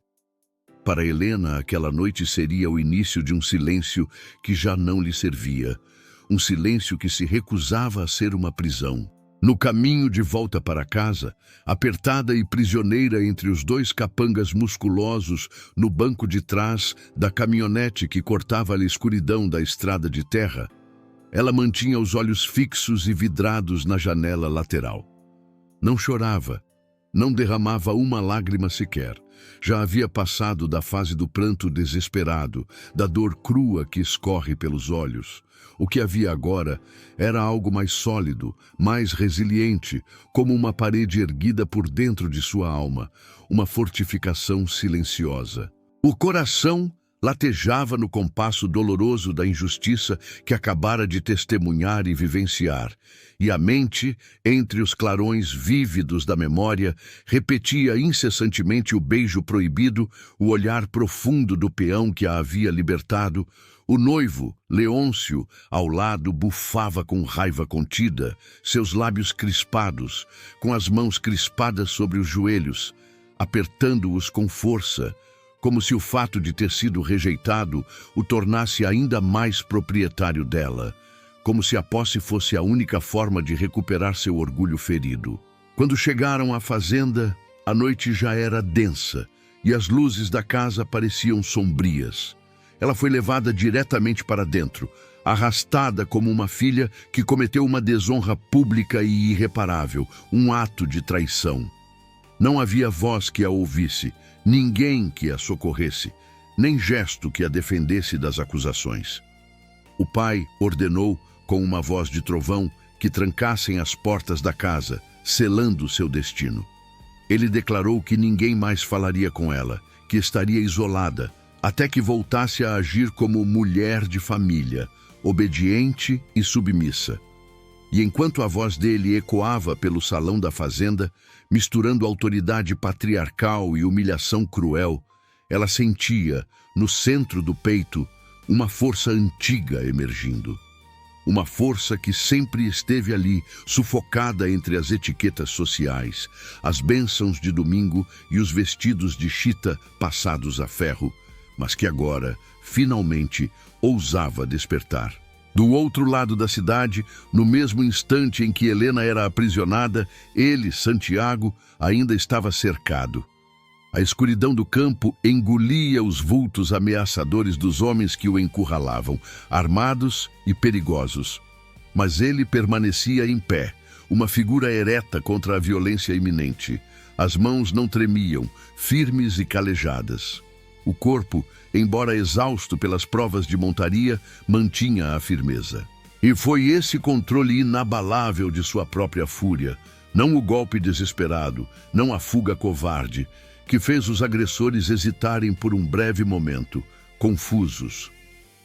S1: Para Helena, aquela noite seria o início de um silêncio que já não lhe servia. Um silêncio que se recusava a ser uma prisão. No caminho de volta para casa, apertada e prisioneira entre os dois capangas musculosos no banco de trás da caminhonete que cortava a escuridão da estrada de terra, ela mantinha os olhos fixos e vidrados na janela lateral. Não chorava, não derramava uma lágrima sequer. Já havia passado da fase do pranto desesperado, da dor crua que escorre pelos olhos. O que havia agora era algo mais sólido, mais resiliente, como uma parede erguida por dentro de sua alma, uma fortificação silenciosa. O coração latejava no compasso doloroso da injustiça que acabara de testemunhar e vivenciar, e a mente, entre os clarões vívidos da memória, repetia incessantemente o beijo proibido, o olhar profundo do peão que a havia libertado. O noivo, Leôncio, ao lado, bufava com raiva contida, seus lábios crispados, com as mãos crispadas sobre os joelhos, apertando-os com força, como se o fato de ter sido rejeitado o tornasse ainda mais proprietário dela, como se a posse fosse a única forma de recuperar seu orgulho ferido. Quando chegaram à fazenda, a noite já era densa e as luzes da casa pareciam sombrias. ela foi levada diretamente para dentro, arrastada como uma filha que cometeu uma desonra pública e irreparável, um ato de traição. Não havia voz que a ouvisse, ninguém que a socorresse, nem gesto que a defendesse das acusações. O pai ordenou, com uma voz de trovão, que trancassem as portas da casa, selando seu destino. Ele declarou que ninguém mais falaria com ela, que estaria isolada, até que voltasse a agir como mulher de família, obediente e submissa. E enquanto a voz dele ecoava pelo salão da fazenda, misturando autoridade patriarcal e humilhação cruel, ela sentia, no centro do peito, uma força antiga emergindo. Uma força que sempre esteve ali, sufocada entre as etiquetas sociais, as bênçãos de domingo e os vestidos de chita passados a ferro, mas que agora, finalmente, ousava despertar. Do outro lado da cidade, no mesmo instante em que Helena era aprisionada, ele, Santiago, ainda estava cercado. A escuridão do campo engolia os vultos ameaçadores dos homens que o encurralavam, armados e perigosos. Mas ele permanecia em pé, uma figura ereta contra a violência iminente. As mãos não tremiam, firmes e calejadas. O corpo, embora exausto pelas provas de montaria, mantinha a firmeza. E foi esse controle inabalável de sua própria fúria, não o golpe desesperado, não a fuga covarde, que fez os agressores hesitarem por um breve momento, confusos.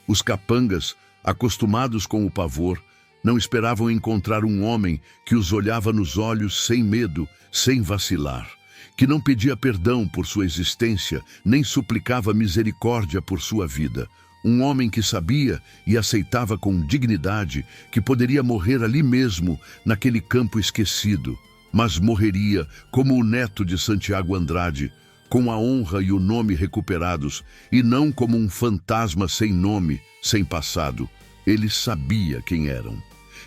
S1: Os capangas, acostumados com o pavor, não esperavam encontrar um homem que os olhava nos olhos sem medo, sem vacilar, que não pedia perdão por sua existência, nem suplicava misericórdia por sua vida. Um homem que sabia e aceitava com dignidade que poderia morrer ali mesmo, naquele campo esquecido, mas morreria como o neto de Santiago Andrade, com a honra e o nome recuperados, e não como um fantasma sem nome, sem passado. Ele sabia quem eram.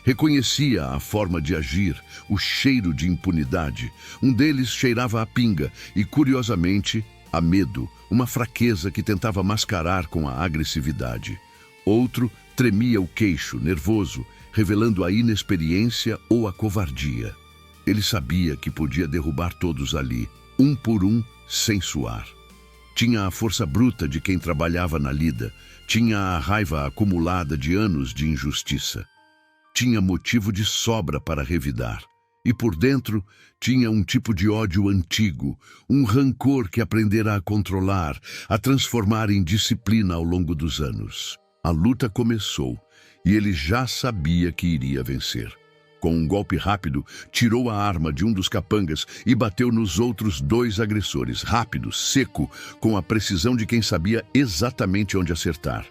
S1: Reconhecia a forma de agir, o cheiro de impunidade. Um deles cheirava a pinga e, curiosamente, a medo, uma fraqueza que tentava mascarar com a agressividade. Outro tremia o queixo, nervoso, revelando a inexperiência ou a covardia. Ele sabia que podia derrubar todos ali, um por um, sem suar. Tinha a força bruta de quem trabalhava na lida, tinha a raiva acumulada de anos de injustiça. Tinha motivo de sobra para revidar. E por dentro tinha um tipo de ódio antigo, um rancor que aprendera a controlar, a transformar em disciplina ao longo dos anos. A luta começou e ele já sabia que iria vencer. Com um golpe rápido, tirou a arma de um dos capangas e bateu nos outros dois agressores, rápido, seco, com a precisão de quem sabia exatamente onde acertar.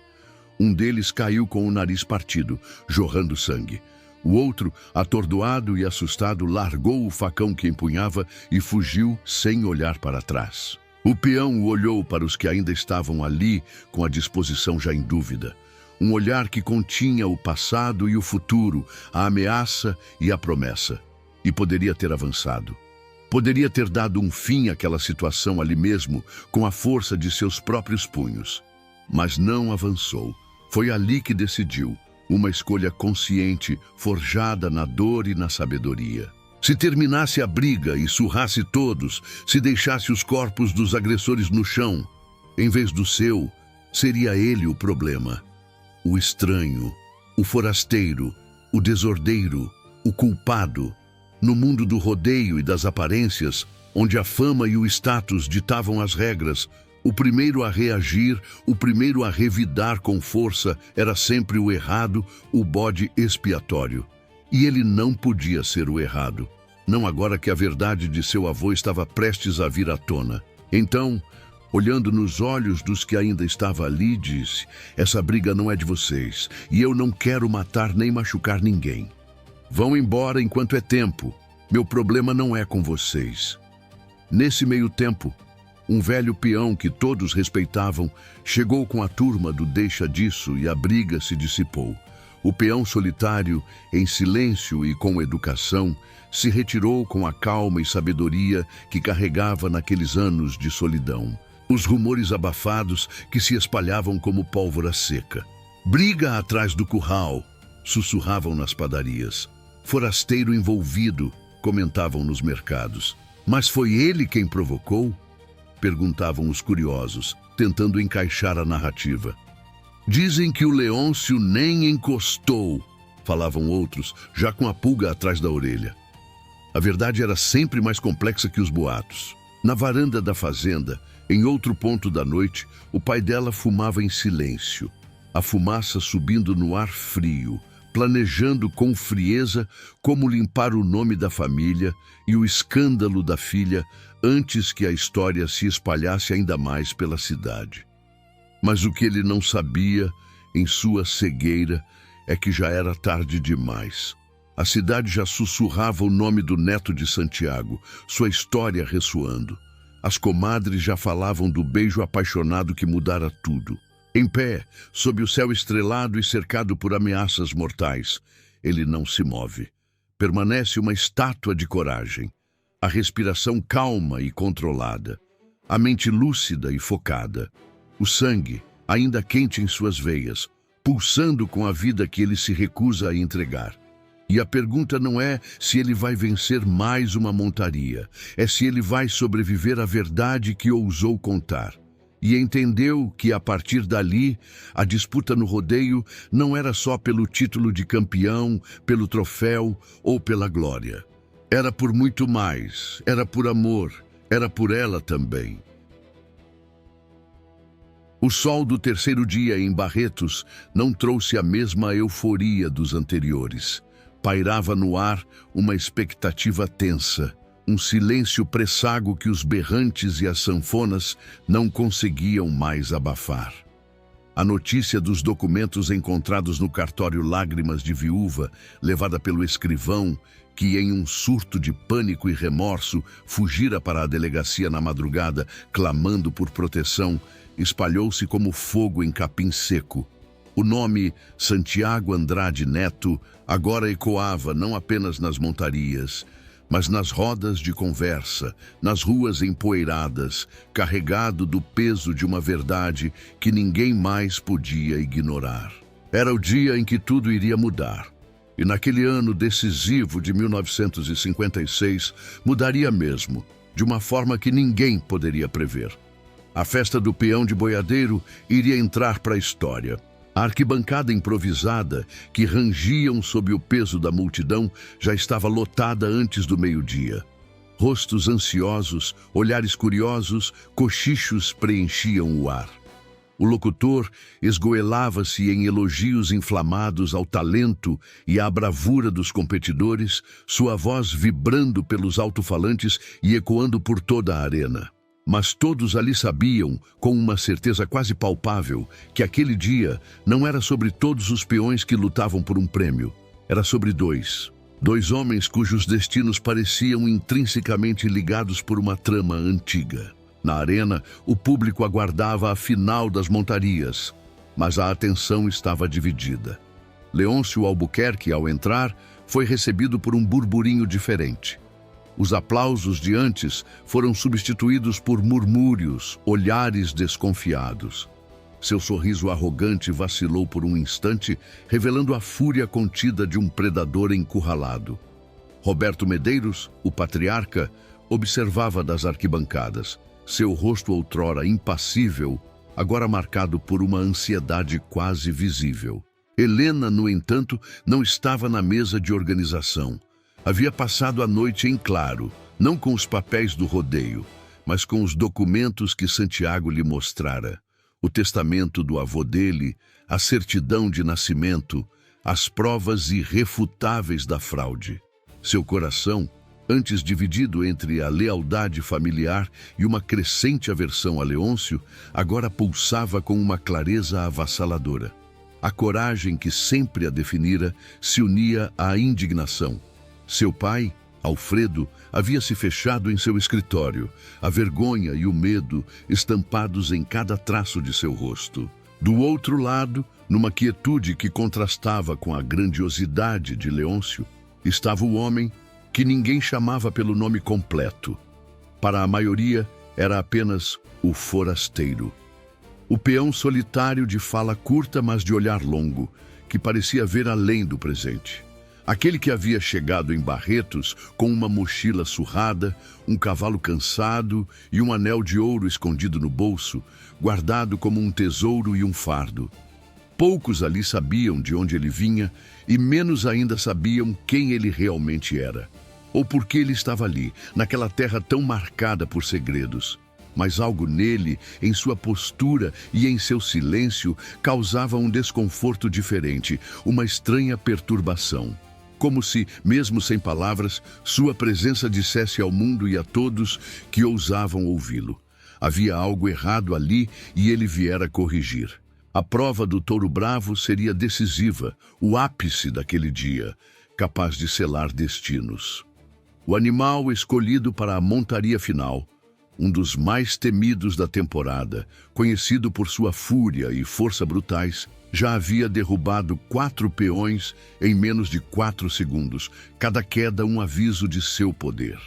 S1: Um deles caiu com o nariz partido, jorrando sangue. O outro, atordoado e assustado, largou o facão que empunhava e fugiu sem olhar para trás. O peão olhou para os que ainda estavam ali, com a disposição já em dúvida. Um olhar que continha o passado e o futuro, a ameaça e a promessa. E poderia ter avançado. Poderia ter dado um fim àquela situação ali mesmo, com a força de seus próprios punhos. Mas não avançou. Foi ali que decidiu. Uma escolha consciente, forjada na dor e na sabedoria. Se terminasse a briga e surrasse todos, se deixasse os corpos dos agressores no chão, em vez do seu, seria ele o problema. O estranho, o forasteiro, o desordeiro, o culpado. No mundo do rodeio e das aparências, onde a fama e o status ditavam as regras, o primeiro a reagir, o primeiro a revidar com força era sempre o errado, o bode expiatório. E ele não podia ser o errado, não agora que a verdade de seu avô estava prestes a vir à tona. Então, olhando nos olhos dos que ainda estavam ali, disse: essa briga não é de vocês, e eu não quero matar nem machucar ninguém. Vão embora enquanto é tempo. Meu problema não é com vocês. Nesse meio tempo, um velho peão que todos respeitavam chegou com a turma do deixa disso e a briga se dissipou. O peão solitário, em silêncio e com educação, se retirou com a calma e sabedoria que carregava naqueles anos de solidão. Os rumores abafados que se espalhavam como pólvora seca. Briga atrás do curral, sussurravam nas padarias. Forasteiro envolvido, comentavam nos mercados. Mas foi ele quem provocou? Perguntavam os curiosos, tentando encaixar a narrativa. Dizem que o Leôncio nem encostou, falavam outros, já com a pulga atrás da orelha. A verdade era sempre mais complexa que os boatos. Na varanda da fazenda, em outro ponto da noite, o pai dela fumava em silêncio, a fumaça subindo no ar frio, planejando com frieza como limpar o nome da família e o escândalo da filha antes que a história se espalhasse ainda mais pela cidade. Mas o que ele não sabia, em sua cegueira, é que já era tarde demais. A cidade já sussurrava o nome do neto de Santiago, sua história ressoando. As comadres já falavam do beijo apaixonado que mudara tudo. Em pé, sob o céu estrelado e cercado por ameaças mortais, ele não se move. Permanece uma estátua de coragem. A respiração calma e controlada. A mente lúcida e focada. O sangue, ainda quente em suas veias, pulsando com a vida que ele se recusa a entregar. E a pergunta não é se ele vai vencer mais uma montaria, é se ele vai sobreviver à verdade que ousou contar. E entendeu que, a partir dali, a disputa no rodeio não era só pelo título de campeão, pelo troféu ou pela glória. Era por muito mais, era por amor, era por ela também. O sol do terceiro dia em Barretos não trouxe a mesma euforia dos anteriores. Pairava no ar uma expectativa tensa, um silêncio presságo que os berrantes e as sanfonas não conseguiam mais abafar. A notícia dos documentos encontrados no cartório Lágrimas de Viúva, levada pelo escrivão, que em um surto de pânico e remorso fugira para a delegacia na madrugada, clamando por proteção, espalhou-se como fogo em capim seco. O nome Santiago Andrade Neto agora ecoava não apenas nas montarias, mas nas rodas de conversa, nas ruas empoeiradas, carregado do peso de uma verdade que ninguém mais podia ignorar. Era o dia em que tudo iria mudar. E naquele ano decisivo de 1956, mudaria mesmo, de uma forma que ninguém poderia prever. A festa do peão de boiadeiro iria entrar para a história. A arquibancada improvisada, que rangiam sob o peso da multidão, já estava lotada antes do meio-dia. Rostos ansiosos, olhares curiosos, cochichos preenchiam o ar. O locutor esgoelava-se em elogios inflamados ao talento e à bravura dos competidores, sua voz vibrando pelos alto-falantes e ecoando por toda a arena. Mas todos ali sabiam, com uma certeza quase palpável, que aquele dia não era sobre todos os peões que lutavam por um prêmio. Era sobre dois homens cujos destinos pareciam intrinsecamente ligados por uma trama antiga. Na arena, o público aguardava a final das montarias, mas a atenção estava dividida. Leôncio Albuquerque, ao entrar, foi recebido por um burburinho diferente. Os aplausos de antes foram substituídos por murmúrios, olhares desconfiados. Seu sorriso arrogante vacilou por um instante, revelando a fúria contida de um predador encurralado. Roberto Medeiros, o patriarca, observava das arquibancadas. Seu rosto outrora impassível, agora marcado por uma ansiedade quase visível. Helena, no entanto, não estava na mesa de organização. Havia passado a noite em claro, não com os papéis do rodeio, mas com os documentos que Santiago lhe mostrara. O testamento do avô dele, a certidão de nascimento, as provas irrefutáveis da fraude. Seu coração, antes dividido entre a lealdade familiar e uma crescente aversão a Leôncio, agora pulsava com uma clareza avassaladora. A coragem que sempre a definira se unia à indignação. Seu pai, Alfredo, havia se fechado em seu escritório, a vergonha e o medo estampados em cada traço de seu rosto. Do outro lado, numa quietude que contrastava com a grandiosidade de Leôncio, estava o homem que ninguém chamava pelo nome completo. Para a maioria, era apenas o forasteiro. O peão solitário de fala curta, mas de olhar longo, que parecia ver além do presente. Aquele que havia chegado em Barretos com uma mochila surrada, um cavalo cansado e um anel de ouro escondido no bolso, guardado como um tesouro e um fardo. Poucos ali sabiam de onde ele vinha e menos ainda sabiam quem ele realmente era, ou por que ele estava ali, naquela terra tão marcada por segredos. Mas algo nele, em sua postura e em seu silêncio, causava um desconforto diferente, uma estranha perturbação. Como se, mesmo sem palavras, sua presença dissesse ao mundo e a todos que ousavam ouvi-lo. Havia algo errado ali e ele viera corrigir. A prova do touro bravo seria decisiva, o ápice daquele dia, capaz de selar destinos. O animal escolhido para a montaria final, um dos mais temidos da temporada, conhecido por sua fúria e força brutais, já havia derrubado 4 peões em menos de 4 segundos, cada queda um aviso de seu poder.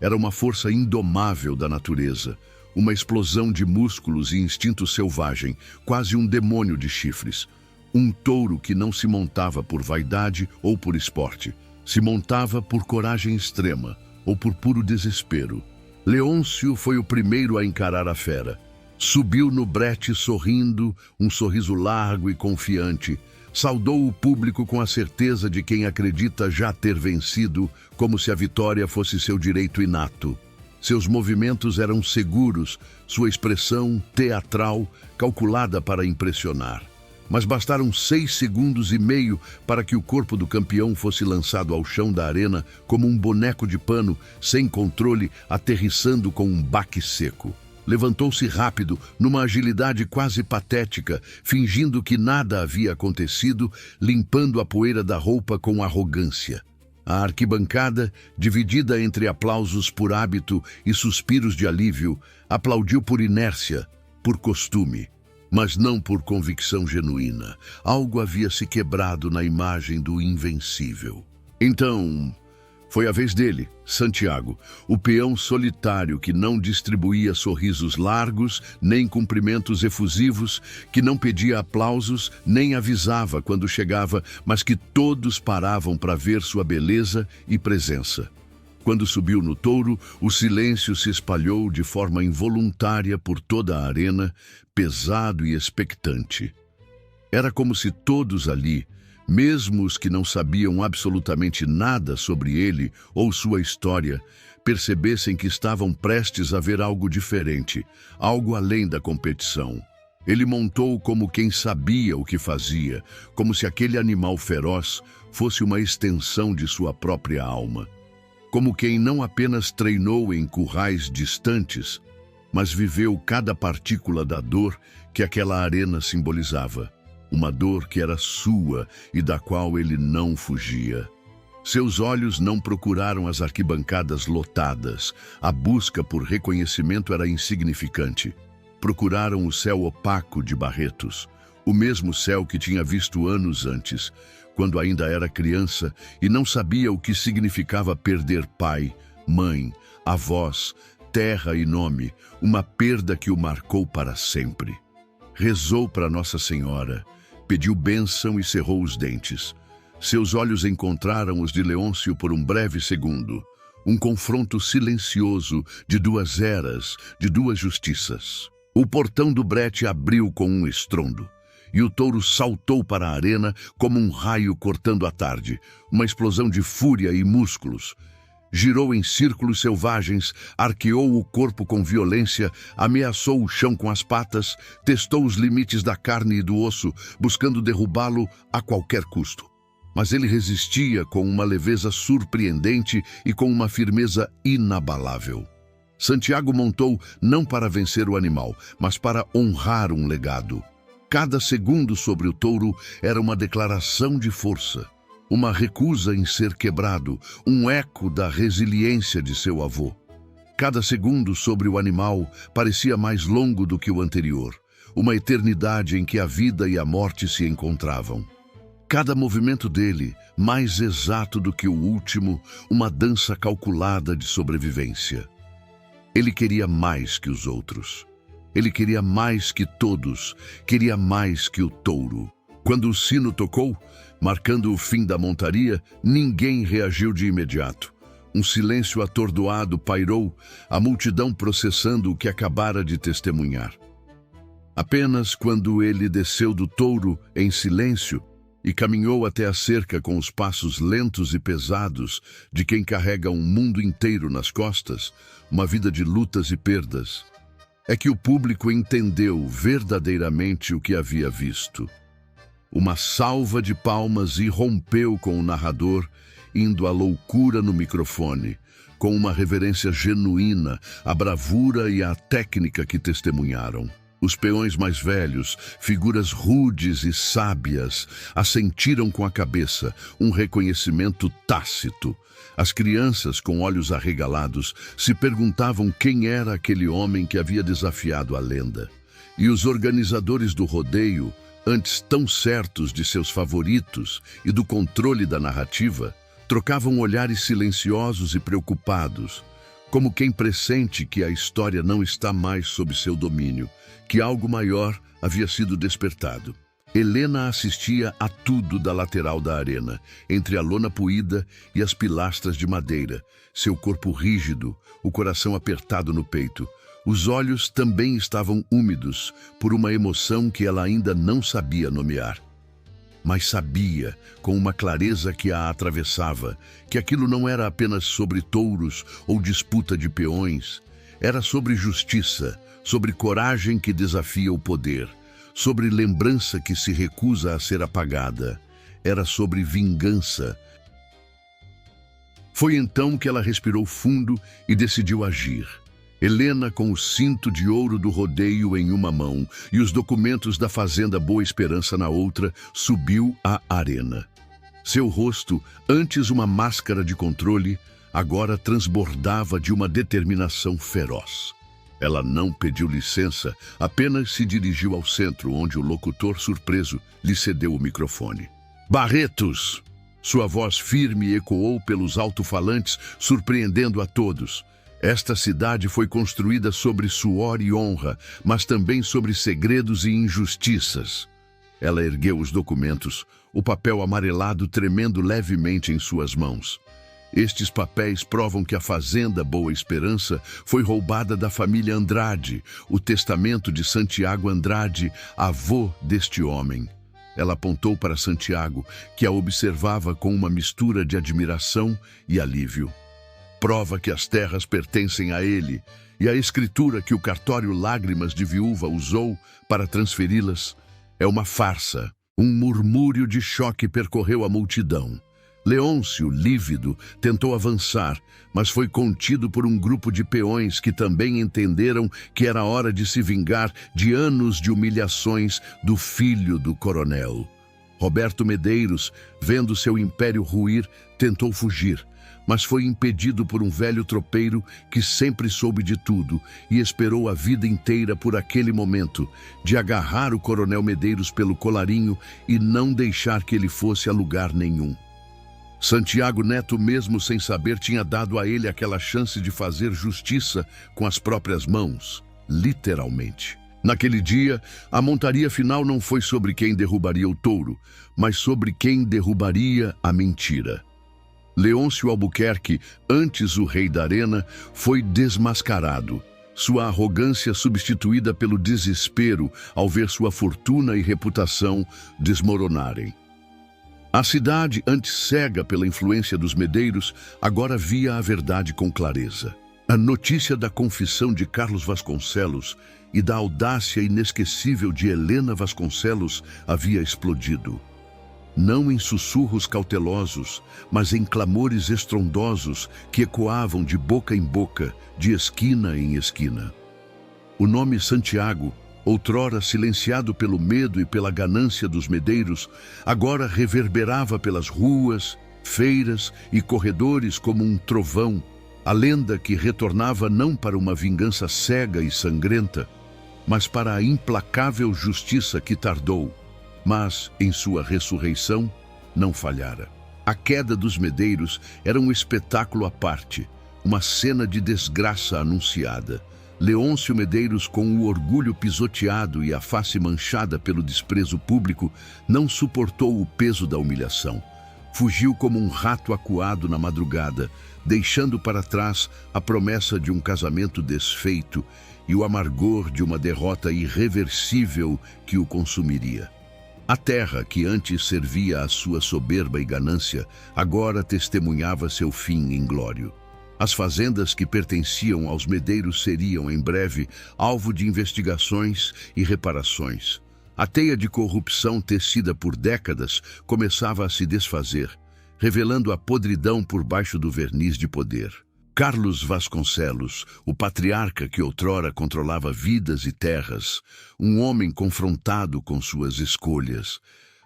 S1: Era uma força indomável da natureza, uma explosão de músculos e instinto selvagem, quase um demônio de chifres. Um touro que não se montava por vaidade ou por esporte, se montava por coragem extrema ou por puro desespero. Leôncio foi o primeiro a encarar a fera. Subiu no brete sorrindo, um sorriso largo e confiante. Saudou o público com a certeza de quem acredita já ter vencido, como se a vitória fosse seu direito inato. Seus movimentos eram seguros, sua expressão teatral, calculada para impressionar. Mas bastaram 6 segundos e meio para que o corpo do campeão fosse lançado ao chão da arena como um boneco de pano, sem controle, aterrissando com um baque seco. Levantou-se rápido, numa agilidade quase patética, fingindo que nada havia acontecido, limpando a poeira da roupa com arrogância. A arquibancada, dividida entre aplausos por hábito e suspiros de alívio, aplaudiu por inércia, por costume. Mas não por convicção genuína. Algo havia se quebrado na imagem do invencível. Então, foi a vez dele, Santiago, o peão solitário que não distribuía sorrisos largos, nem cumprimentos efusivos, que não pedia aplausos, nem avisava quando chegava, mas que todos paravam para ver sua beleza e presença. Quando subiu no touro, o silêncio se espalhou de forma involuntária por toda a arena, pesado e expectante. Era como se todos ali, mesmo os que não sabiam absolutamente nada sobre ele ou sua história, percebessem que estavam prestes a ver algo diferente, algo além da competição. Ele montou como quem sabia o que fazia, como se aquele animal feroz fosse uma extensão de sua própria alma. Como quem não apenas treinou em currais distantes, mas viveu cada partícula da dor que aquela arena simbolizava. Uma dor que era sua e da qual ele não fugia. Seus olhos não procuraram as arquibancadas lotadas. A busca por reconhecimento era insignificante. Procuraram o céu opaco de Barretos, o mesmo céu que tinha visto anos antes, quando ainda era criança e não sabia o que significava perder pai, mãe, avós, terra e nome, uma perda que o marcou para sempre. Rezou para Nossa Senhora, pediu bênção e cerrou os dentes. Seus olhos encontraram os de Leôncio por um breve segundo. Um confronto silencioso de 2 eras, de 2 justiças. O portão do brete abriu com um estrondo. E o touro saltou para a arena como um raio cortando a tarde, uma explosão de fúria e músculos. Girou em círculos selvagens, arqueou o corpo com violência, ameaçou o chão com as patas, testou os limites da carne e do osso, buscando derrubá-lo a qualquer custo. Mas ele resistia com uma leveza surpreendente e com uma firmeza inabalável. Santiago montou não para vencer o animal, mas para honrar um legado. Cada segundo sobre o touro era uma declaração de força, uma recusa em ser quebrado, um eco da resiliência de seu avô. Cada segundo sobre o animal parecia mais longo do que o anterior, uma eternidade em que a vida e a morte se encontravam. Cada movimento dele, mais exato do que o último, uma dança calculada de sobrevivência. Ele queria mais que os outros. Ele queria mais que todos, queria mais que o touro. Quando o sino tocou, marcando o fim da montaria, ninguém reagiu de imediato. Um silêncio atordoado pairou, a multidão processando o que acabara de testemunhar. Apenas quando ele desceu do touro em silêncio e caminhou até a cerca com os passos lentos e pesados de quem carrega um mundo inteiro nas costas, uma vida de lutas e perdas, é que o público entendeu verdadeiramente o que havia visto. Uma salva de palmas irrompeu com o narrador, indo à loucura no microfone, com uma reverência genuína à bravura e à técnica que testemunharam. Os peões mais velhos, figuras rudes e sábias, assentiram com a cabeça, um reconhecimento tácito. As crianças, com olhos arregalados, se perguntavam quem era aquele homem que havia desafiado a lenda. E os organizadores do rodeio, antes tão certos de seus favoritos e do controle da narrativa, trocavam olhares silenciosos e preocupados, como quem pressente que a história não está mais sob seu domínio, que algo maior havia sido despertado. Helena assistia a tudo da lateral da arena, entre a lona poída e as pilastras de madeira, seu corpo rígido, o coração apertado no peito. Os olhos também estavam úmidos por uma emoção que ela ainda não sabia nomear. Mas sabia, com uma clareza que a atravessava, que aquilo não era apenas sobre touros ou disputa de peões, era sobre justiça, sobre coragem que desafia o poder, sobre lembrança que se recusa a ser apagada, era sobre vingança. Foi então que ela respirou fundo e decidiu agir. Helena, com o cinto de ouro do rodeio em uma mão e os documentos da Fazenda Boa Esperança na outra, subiu à arena. Seu rosto, antes uma máscara de controle, agora transbordava de uma determinação feroz. Ela não pediu licença, apenas se dirigiu ao centro, onde o locutor, surpreso, lhe cedeu o microfone. "Barretos!" Sua voz firme ecoou pelos alto-falantes, surpreendendo a todos. Esta cidade foi construída sobre suor e honra, mas também sobre segredos e injustiças. Ela ergueu os documentos, o papel amarelado tremendo levemente em suas mãos. Estes papéis provam que a Fazenda Boa Esperança foi roubada da família Andrade, o testamento de Santiago Andrade, avô deste homem. Ela apontou para Santiago, que a observava com uma mistura de admiração e alívio. Prova que as terras pertencem a ele, e a escritura que o cartório Lágrimas de Viúva usou para transferi-las é uma farsa. Um murmúrio de choque percorreu a multidão. Leôncio, lívido, tentou avançar, mas foi contido por um grupo de peões que também entenderam que era hora de se vingar de anos de humilhações do filho do coronel. Roberto Medeiros, vendo seu império ruir, tentou fugir, mas foi impedido por um velho tropeiro que sempre soube de tudo e esperou a vida inteira por aquele momento de agarrar o coronel Medeiros pelo colarinho e não deixar que ele fosse a lugar nenhum. Santiago Neto, mesmo sem saber, tinha dado a ele aquela chance de fazer justiça com as próprias mãos, literalmente. Naquele dia, a montaria final não foi sobre quem derrubaria o touro, mas sobre quem derrubaria a mentira. Leôncio Albuquerque, antes o rei da arena, foi desmascarado, sua arrogância substituída pelo desespero ao ver sua fortuna e reputação desmoronarem. A cidade, antes cega pela influência dos Medeiros, agora via a verdade com clareza. A notícia da confissão de Carlos Vasconcelos e da audácia inesquecível de Helena Vasconcelos havia explodido. Não em sussurros cautelosos, mas em clamores estrondosos que ecoavam de boca em boca, de esquina em esquina. O nome Santiago, outrora silenciado pelo medo e pela ganância dos Medeiros, agora reverberava pelas ruas, feiras e corredores como um trovão, a lenda que retornava não para uma vingança cega e sangrenta, mas para a implacável justiça que tardou, mas, em sua ressurreição, não falhara. A queda dos Medeiros era um espetáculo à parte, uma cena de desgraça anunciada. Leôncio Medeiros, com o orgulho pisoteado e a face manchada pelo desprezo público, não suportou o peso da humilhação. Fugiu como um rato acuado na madrugada, deixando para trás a promessa de um casamento desfeito e o amargor de uma derrota irreversível que o consumiria. A terra, que antes servia à sua soberba e ganância, agora testemunhava seu fim inglório. As fazendas que pertenciam aos Medeiros seriam, em breve, alvo de investigações e reparações. A teia de corrupção tecida por décadas começava a se desfazer, revelando a podridão por baixo do verniz de poder. Carlos Vasconcelos, o patriarca que outrora controlava vidas e terras, um homem confrontado com suas escolhas.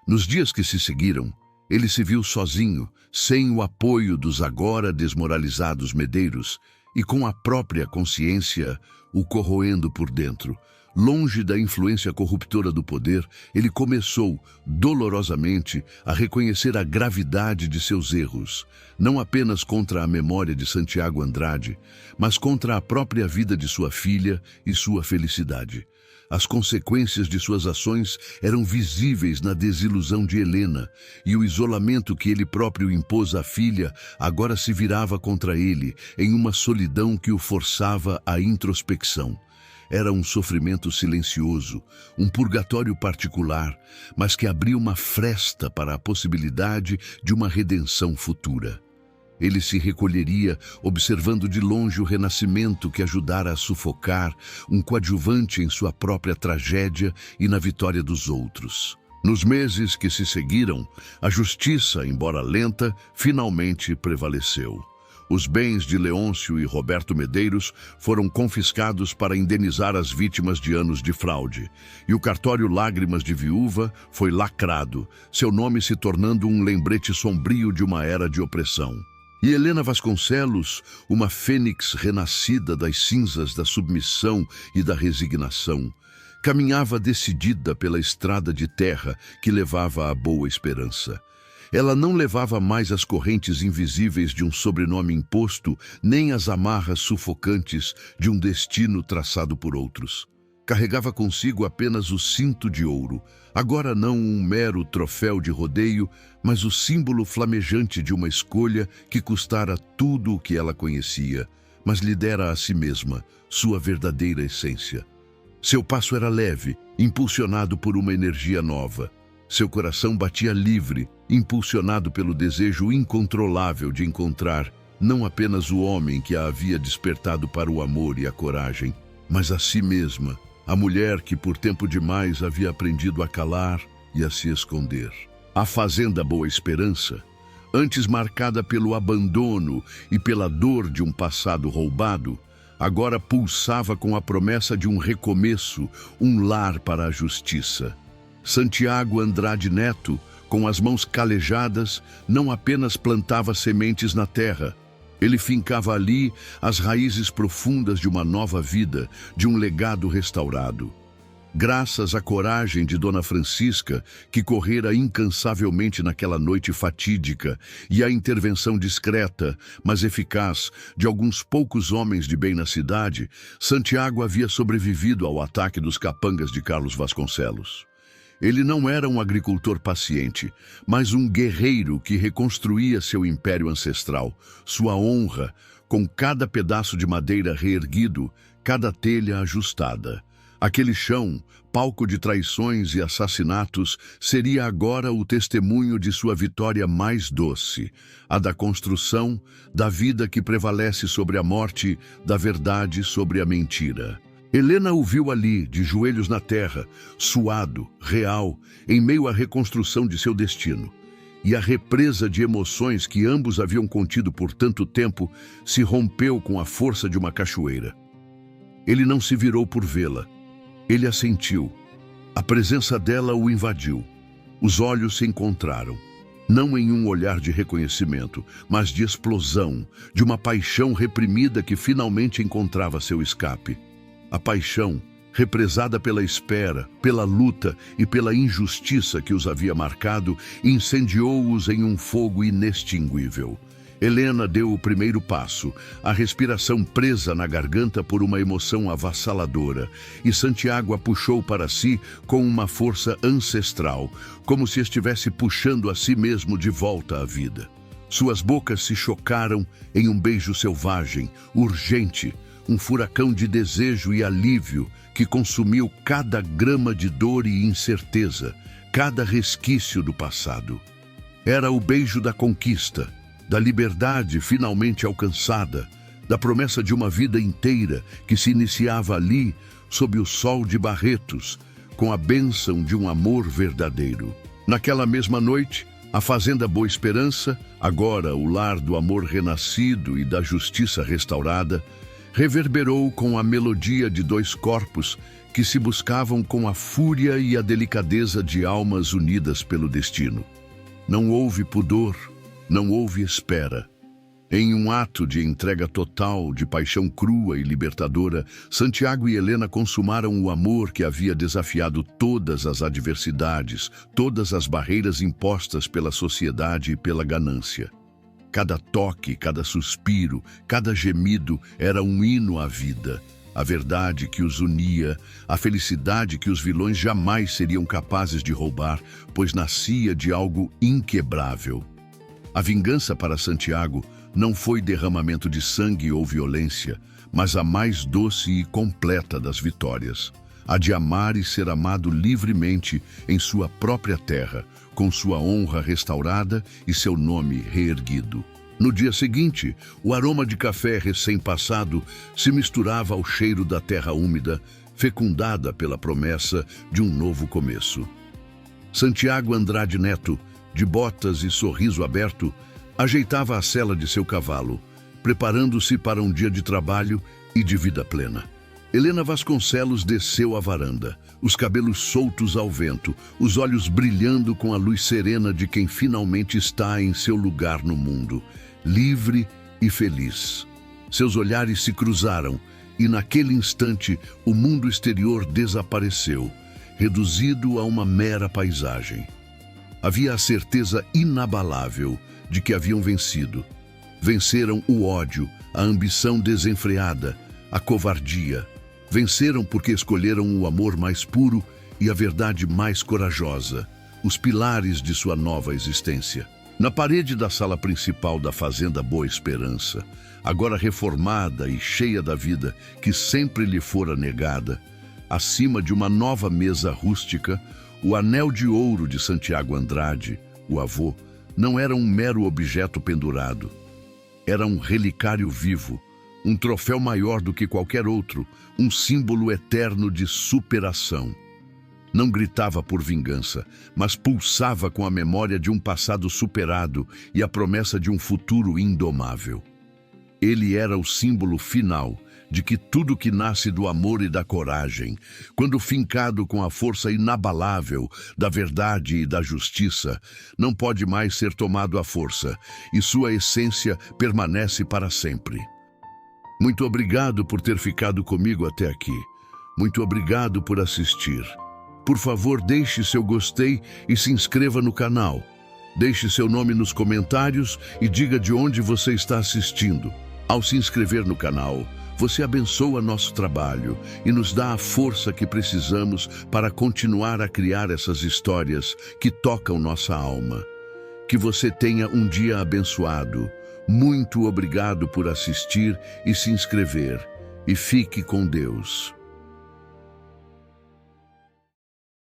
S1: Nos dias que se seguiram, ele se viu sozinho, sem o apoio dos agora desmoralizados Medeiros e com a própria consciência o corroendo por dentro. Longe da influência corruptora do poder, ele começou, dolorosamente, a reconhecer a gravidade de seus erros, não apenas contra a memória de Santiago Andrade, mas contra a própria vida de sua filha e sua felicidade. As consequências de suas ações eram visíveis na desilusão de Helena, e o isolamento que ele próprio impôs à filha agora se virava contra ele, em uma solidão que o forçava à introspecção. Era um sofrimento silencioso, um purgatório particular, mas que abria uma fresta para a possibilidade de uma redenção futura. Ele se recolheria, observando de longe o renascimento que ajudara a sufocar, um coadjuvante em sua própria tragédia e na vitória dos outros. Nos meses que se seguiram, a justiça, embora lenta, finalmente prevaleceu. Os bens de Leôncio e Roberto Medeiros foram confiscados para indenizar as vítimas de anos de fraude, e o cartório Lágrimas de Viúva foi lacrado, seu nome se tornando um lembrete sombrio de uma era de opressão. E Helena Vasconcelos, uma fênix renascida das cinzas da submissão e da resignação, caminhava decidida pela estrada de terra que levava à boa esperança. Ela não levava mais as correntes invisíveis de um sobrenome imposto, nem as amarras sufocantes de um destino traçado por outros. Carregava consigo apenas o cinto de ouro, agora não um mero troféu de rodeio, mas o símbolo flamejante de uma escolha que custara tudo o que ela conhecia, mas lhe dera a si mesma sua verdadeira essência. Seu passo era leve, impulsionado por uma energia nova. Seu coração batia livre, impulsionado pelo desejo incontrolável de encontrar não apenas o homem que a havia despertado para o amor e a coragem, mas a si mesma, a mulher que por tempo demais havia aprendido a calar e a se esconder. A fazenda Boa Esperança, antes marcada pelo abandono e pela dor de um passado roubado, agora pulsava com a promessa de um recomeço, um lar para a justiça. Santiago Andrade Neto, com as mãos calejadas, não apenas plantava sementes na terra. Ele fincava ali as raízes profundas de uma nova vida, de um legado restaurado. Graças à coragem de Dona Francisca, que correra incansavelmente naquela noite fatídica, e à intervenção discreta, mas eficaz, de alguns poucos homens de bem na cidade, Santiago havia sobrevivido ao ataque dos capangas de Carlos Vasconcelos. Ele não era um agricultor paciente, mas um guerreiro que reconstruía seu império ancestral, sua honra, com cada pedaço de madeira reerguido, cada telha ajustada. Aquele chão, palco de traições e assassinatos, seria agora o testemunho de sua vitória mais doce, a da construção, da vida que prevalece sobre a morte, da verdade sobre a mentira. Helena o viu ali, de joelhos na terra, suado, real, em meio à reconstrução de seu destino. E a represa de emoções que ambos haviam contido por tanto tempo se rompeu com a força de uma cachoeira. Ele não se virou por vê-la. Ele a sentiu. A presença dela o invadiu. Os olhos se encontraram. Não em um olhar de reconhecimento, mas de explosão, de uma paixão reprimida que finalmente encontrava seu escape. A paixão, represada pela espera, pela luta e pela injustiça que os havia marcado, incendiou-os em um fogo inextinguível. Helena deu o primeiro passo, a respiração presa na garganta por uma emoção avassaladora, e Santiago a puxou para si com uma força ancestral, como se estivesse puxando a si mesmo de volta à vida. Suas bocas se chocaram em um beijo selvagem, urgente, um furacão de desejo e alívio que consumiu cada grama de dor e incerteza, cada resquício do passado. Era o beijo da conquista, da liberdade finalmente alcançada, da promessa de uma vida inteira que se iniciava ali, sob o sol de Barretos, com a bênção de um amor verdadeiro. Naquela mesma noite, a Fazenda Boa Esperança, agora o lar do amor renascido e da justiça restaurada, reverberou com a melodia de dois corpos que se buscavam com a fúria e a delicadeza de almas unidas pelo destino. Não houve pudor, não houve espera. Em um ato de entrega total, de paixão crua e libertadora, Santiago e Helena consumaram o amor que havia desafiado todas as adversidades, todas as barreiras impostas pela sociedade e pela ganância. Cada toque, cada suspiro, cada gemido era um hino à vida, a verdade que os unia, a felicidade que os vilões jamais seriam capazes de roubar, pois nascia de algo inquebrável. A vingança para Santiago não foi derramamento de sangue ou violência, mas a mais doce e completa das vitórias. A de amar e ser amado livremente em sua própria terra, com sua honra restaurada e seu nome reerguido. No dia seguinte, o aroma de café recém-passado se misturava ao cheiro da terra úmida, fecundada pela promessa de um novo começo. Santiago Andrade Neto, de botas e sorriso aberto, ajeitava a sela de seu cavalo, preparando-se para um dia de trabalho e de vida plena. Helena Vasconcelos desceu a varanda, os cabelos soltos ao vento, os olhos brilhando com a luz serena de quem finalmente está em seu lugar no mundo, livre e feliz. Seus olhares se cruzaram e, naquele instante, o mundo exterior desapareceu, reduzido a uma mera paisagem. Havia a certeza inabalável de que haviam vencido. Venceram o ódio, a ambição desenfreada, a covardia. Venceram porque escolheram o amor mais puro e a verdade mais corajosa, os pilares de sua nova existência. Na parede da sala principal da Fazenda Boa Esperança, agora reformada e cheia da vida que sempre lhe fora negada, acima de uma nova mesa rústica, o anel de ouro de Santiago Andrade, o avô, não era um mero objeto pendurado. Era um relicário vivo, um troféu maior do que qualquer outro, um símbolo eterno de superação. Não gritava por vingança, mas pulsava com a memória de um passado superado e a promessa de um futuro indomável. Ele era o símbolo final de que tudo que nasce do amor e da coragem, quando fincado com a força inabalável da verdade e da justiça, não pode mais ser tomado à força, e sua essência permanece para sempre. Muito obrigado por ter ficado comigo até aqui. Muito obrigado por assistir. Por favor, deixe seu gostei e se inscreva no canal. Deixe seu nome nos comentários e diga de onde você está assistindo. Ao se inscrever no canal, você abençoa nosso trabalho e nos dá a força que precisamos para continuar a criar essas histórias que tocam nossa alma. Que você tenha um dia abençoado. Muito obrigado por assistir e se inscrever. E fique com Deus.